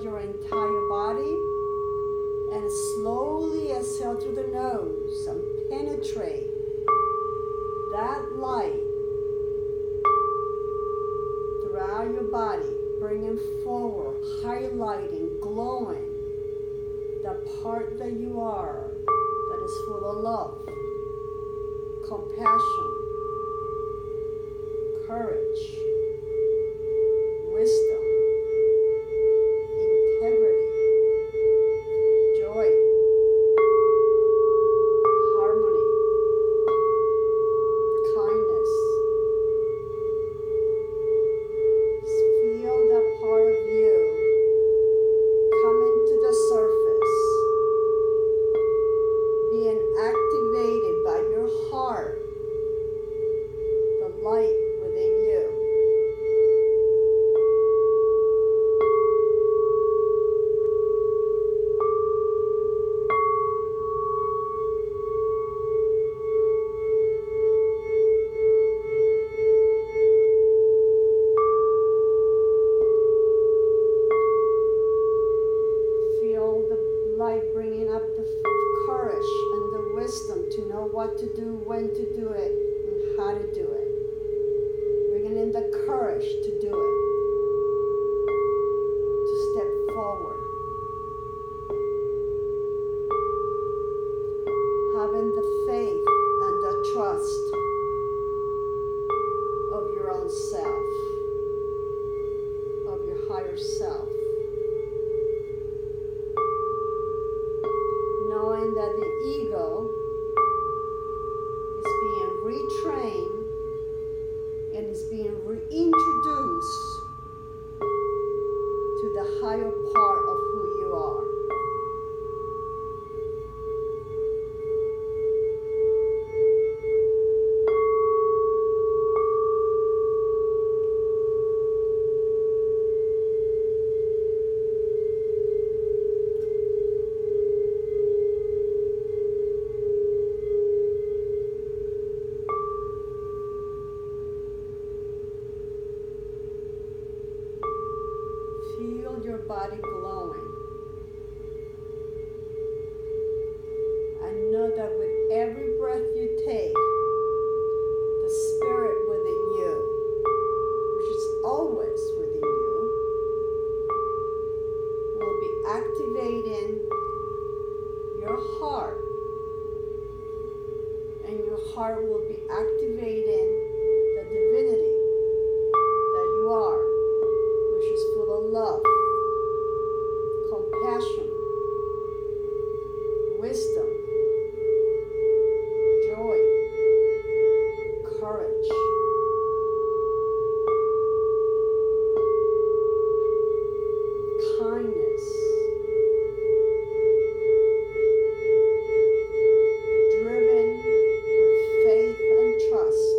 Your entire body, and slowly exhale through the nose and penetrate that light throughout your body, bringing forward, highlighting, glowing the part that you are that is full of love, compassion, courage, wisdom, integrity, joy, harmony, kindness. Just feel that part of you coming to the surface, being activated by your heart, the light within you. Bringing up the courage and the wisdom to know what to do, when to do it, and how to do it. Bringing in the courage to do it, to step forward. Having the faith and the trust of your own self, of your higher self. part will be activating the divinity that you are, which is full of love, compassion, wisdom, joy, courage, kindness, driven with faith and trust,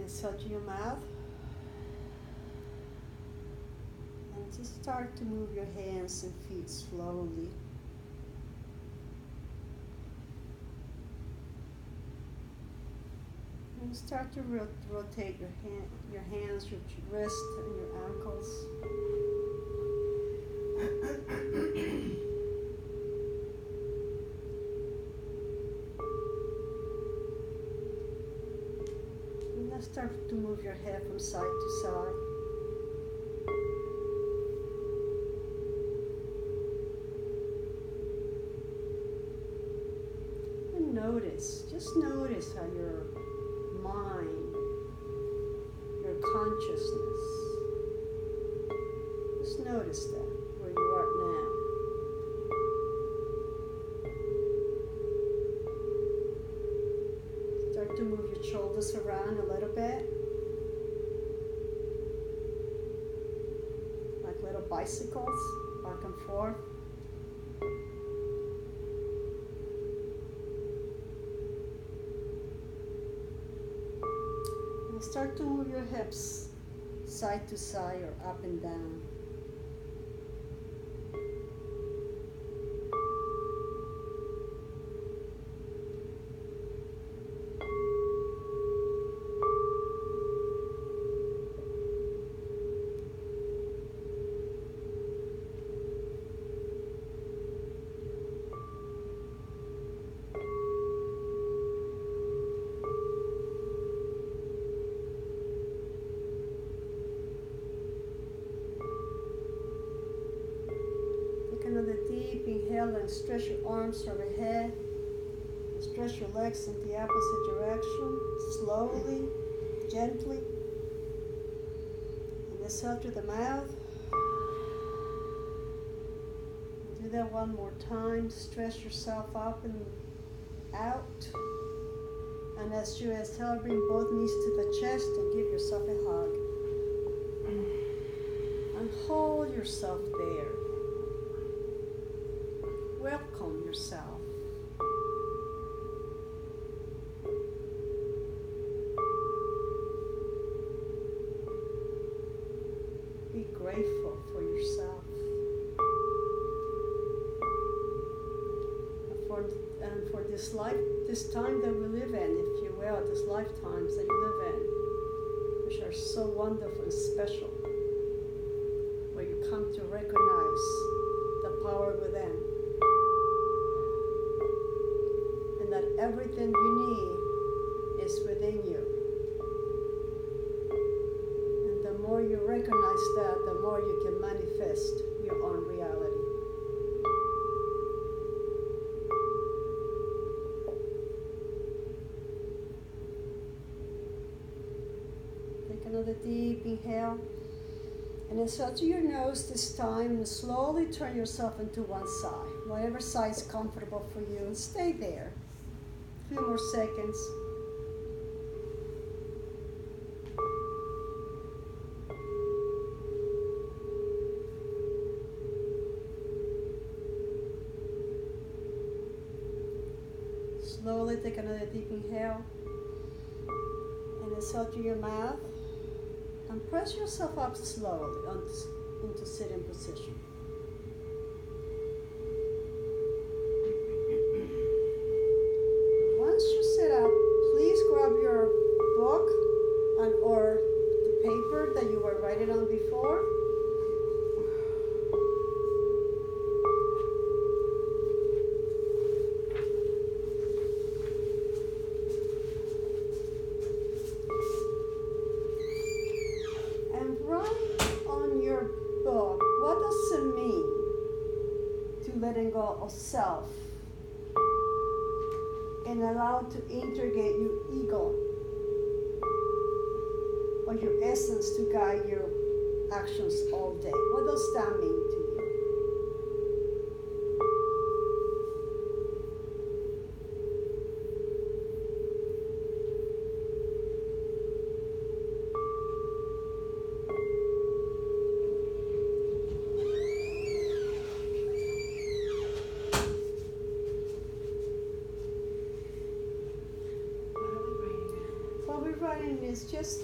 exhale to your mouth. And just start to move your hands and feet slowly. And start to rotate your hands, your wrist, and your ankles. And now start to move your head from side to side. And just notice how your mind, your consciousness, just notice that where you are now. Start to move your shoulders around a little bit, like little bicycles, back and forth. Start to move your hips side to side or up and down. Another deep inhale and stretch your arms overhead. And stretch your legs in the opposite direction, slowly, gently. And exhale through the mouth. And do that one more time. Stretch yourself up and out. And as you exhale, bring both knees to the chest and give yourself a hug. And hold yourself there. Welcome yourself. Be grateful for yourself. And for this life, this time that we live in, if you will, these lifetimes that you live in, which are so wonderful and special, where you come to recognize the power within. That everything you need is within you. And the more you recognize that, the more you can manifest your own reality. Take another deep inhale. And exhale to your nose this time, and slowly turn yourself into one side, whatever side is comfortable for you, and stay there. A few more seconds. Slowly take another deep inhale and exhale through your mouth, and press yourself up slowly into sitting position. Or the paper that you were writing on before. And write on your book, what does it mean to letting go of self and allow to integrate your ego or your essence to guide your actions all day? What does that mean to you? what we're writing is just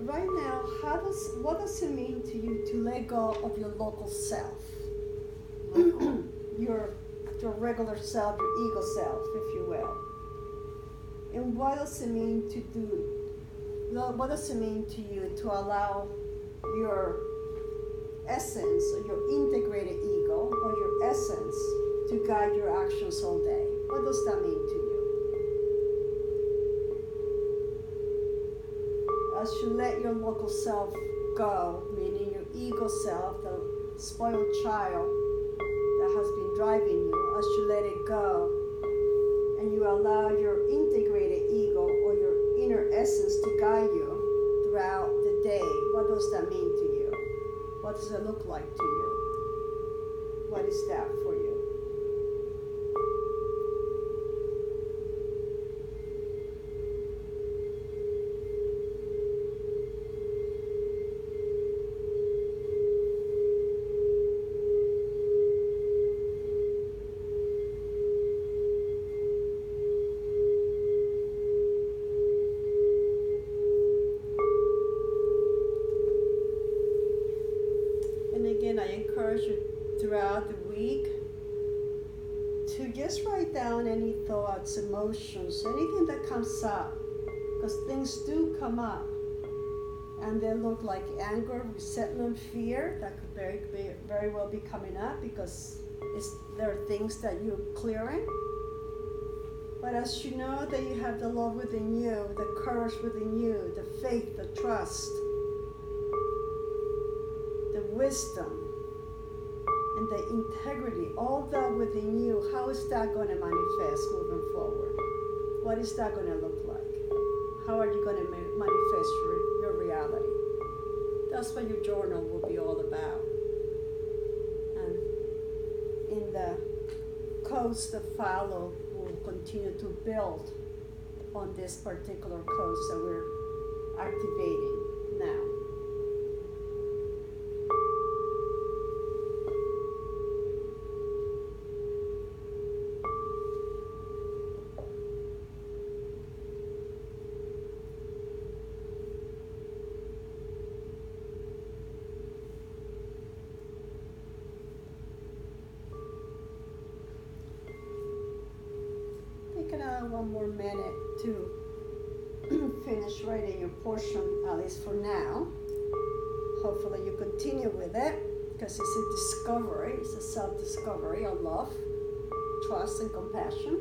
right now. What does it mean to you to let go of your local self, your regular self, your ego self, if you will? And what does it mean to do? What does it mean to you to allow your essence, or your integrated ego, or your essence to guide your actions all day? What does that mean to you? As you let your local self go, meaning your ego self, the spoiled child that has been driving you, as you let it go, and you allow your integrated ego or your inner essence to guide you throughout the day, what does that mean to you? What does it look like to you? What is that for you? I encourage you throughout the week to just write down any thoughts, emotions, anything that comes up, because things do come up, and they look like anger, resentment, fear that could very well be coming up because there are things that you're clearing. But as you know that you have the love within you, the courage within you, the faith, the trust, the wisdom, and the integrity, all that within you, how is that going to manifest moving forward? What is that going to look like? How are you going to manifest your reality? That's what your journal will be all about. And in the codes that follow, we'll continue to build on this particular codes that we're activating now. One more minute to finish writing your portion, at least for now. Hopefully you continue with it, because it's a discovery, it's a self-discovery of love, trust, and compassion.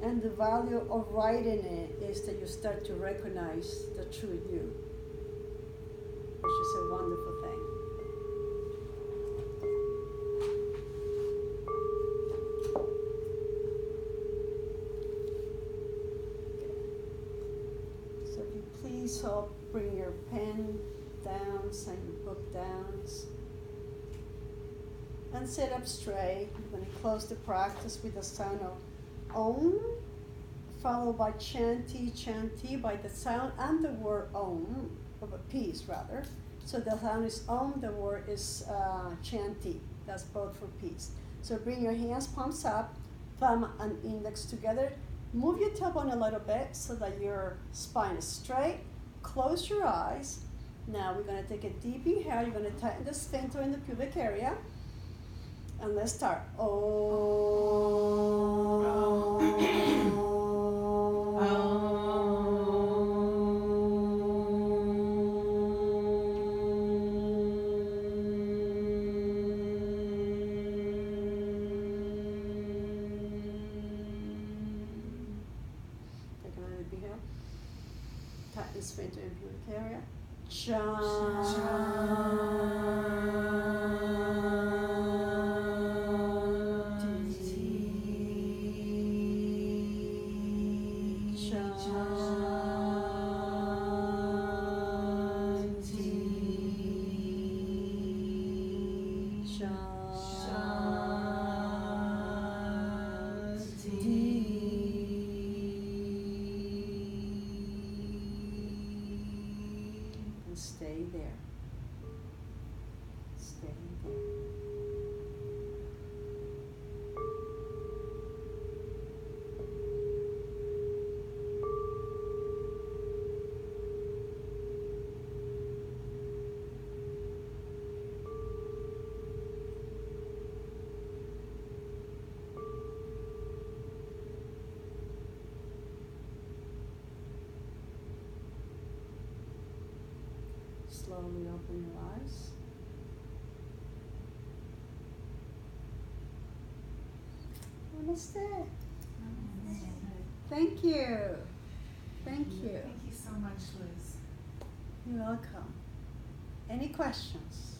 And the value of writing it is that you start to recognize the true you, which is a wonderful thing. So bring your pen down and your book down and sit up straight. You're going to close the practice with the sound of Om, followed by chanty, chanty, by the sound and the word Om, of a peace rather. So the sound is Om, the word is chanty. That's both for peace. So bring your hands, palms up, thumb and index together. Move your tailbone a little bit so that your spine is straight. Close your eyes. Now we're going to take a deep inhale. You're going to tighten the sphincter in the pubic area. And let's start. Sphincter in pubic area. Stay there. slowly open your eyes. Namaste. Thank you. Thank you. Thank you so much, Liz. You're welcome. Any questions?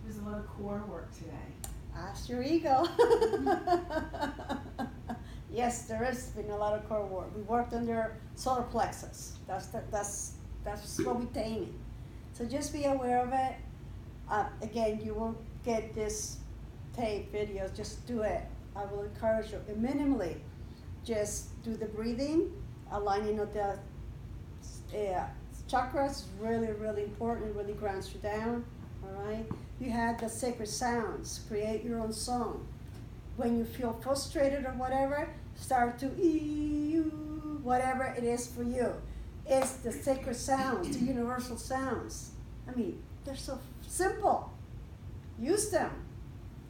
There was a lot of core work today. Ask your ego. Yes, there has been a lot of core work. We worked on your solar plexus. That's what we're aiming. So just be aware of it. Again, you will get this tape videos. Just do it. I will encourage you. Minimally, just do the breathing, aligning of the chakras is really, really important. It really grounds you down. All right. You have the sacred sounds. Create your own song. When you feel frustrated or whatever, start to whatever it is for you. It's the sacred sounds, the universal sounds. I mean, they're so simple. Use them.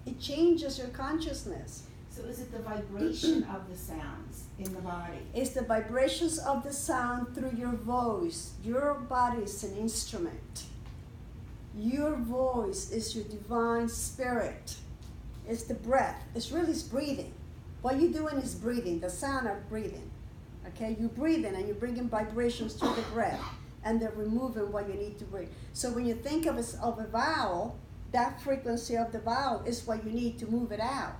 It changes your consciousness. So is it the vibration of the sounds in the body? It's the vibrations of the sound through your voice. Your body is an instrument. Your voice is your divine spirit. It's the breath. It's really breathing. What you're doing is breathing, the sound of breathing. Okay, you're breathing and you're bringing vibrations through the breath, and they're removing what you need to breathe. So when you think of a vowel, that frequency of the vowel is what you need to move it out.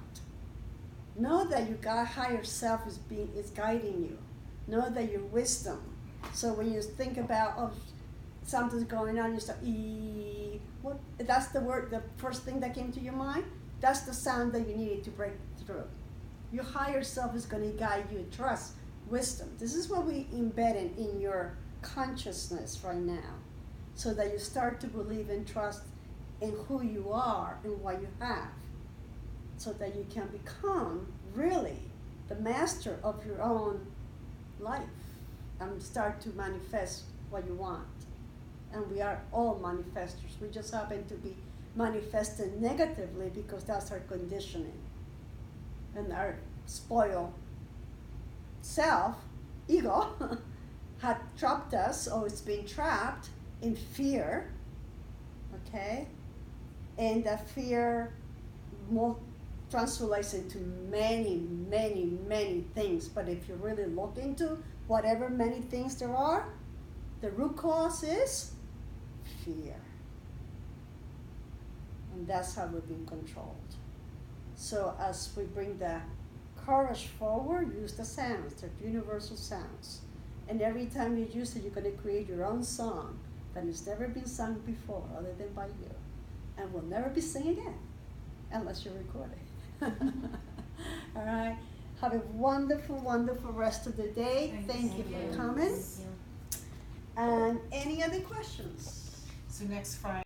Know that your higher self is guiding you. Know that your wisdom. So when you think about something's going on, you start what? That's the word. The first thing that came to your mind. That's the sound that you needed to break through. Your higher self is going to guide you. Trust, wisdom. This is what we embedded in your consciousness right now, so that you start to believe and trust in who you are and what you have, so that you can become really the master of your own life and start to manifest what you want. And we are all manifestors. We just happen to be manifested negatively because that's our conditioning. And our spoiled self, ego, had trapped us, or it's been trapped in fear, okay? And that fear translates into many, many, many things. But if you really look into whatever many things there are, the root cause is fear. And that's how we've been controlled. So as we bring the courage forward, use the sounds, the universal sounds. And every time you use it, you're going to create your own song that has never been sung before, other than by you. And will never be sung again, unless you record it. All right. Have a wonderful, wonderful rest of the day. Thank you for coming. And any other questions? So next Friday.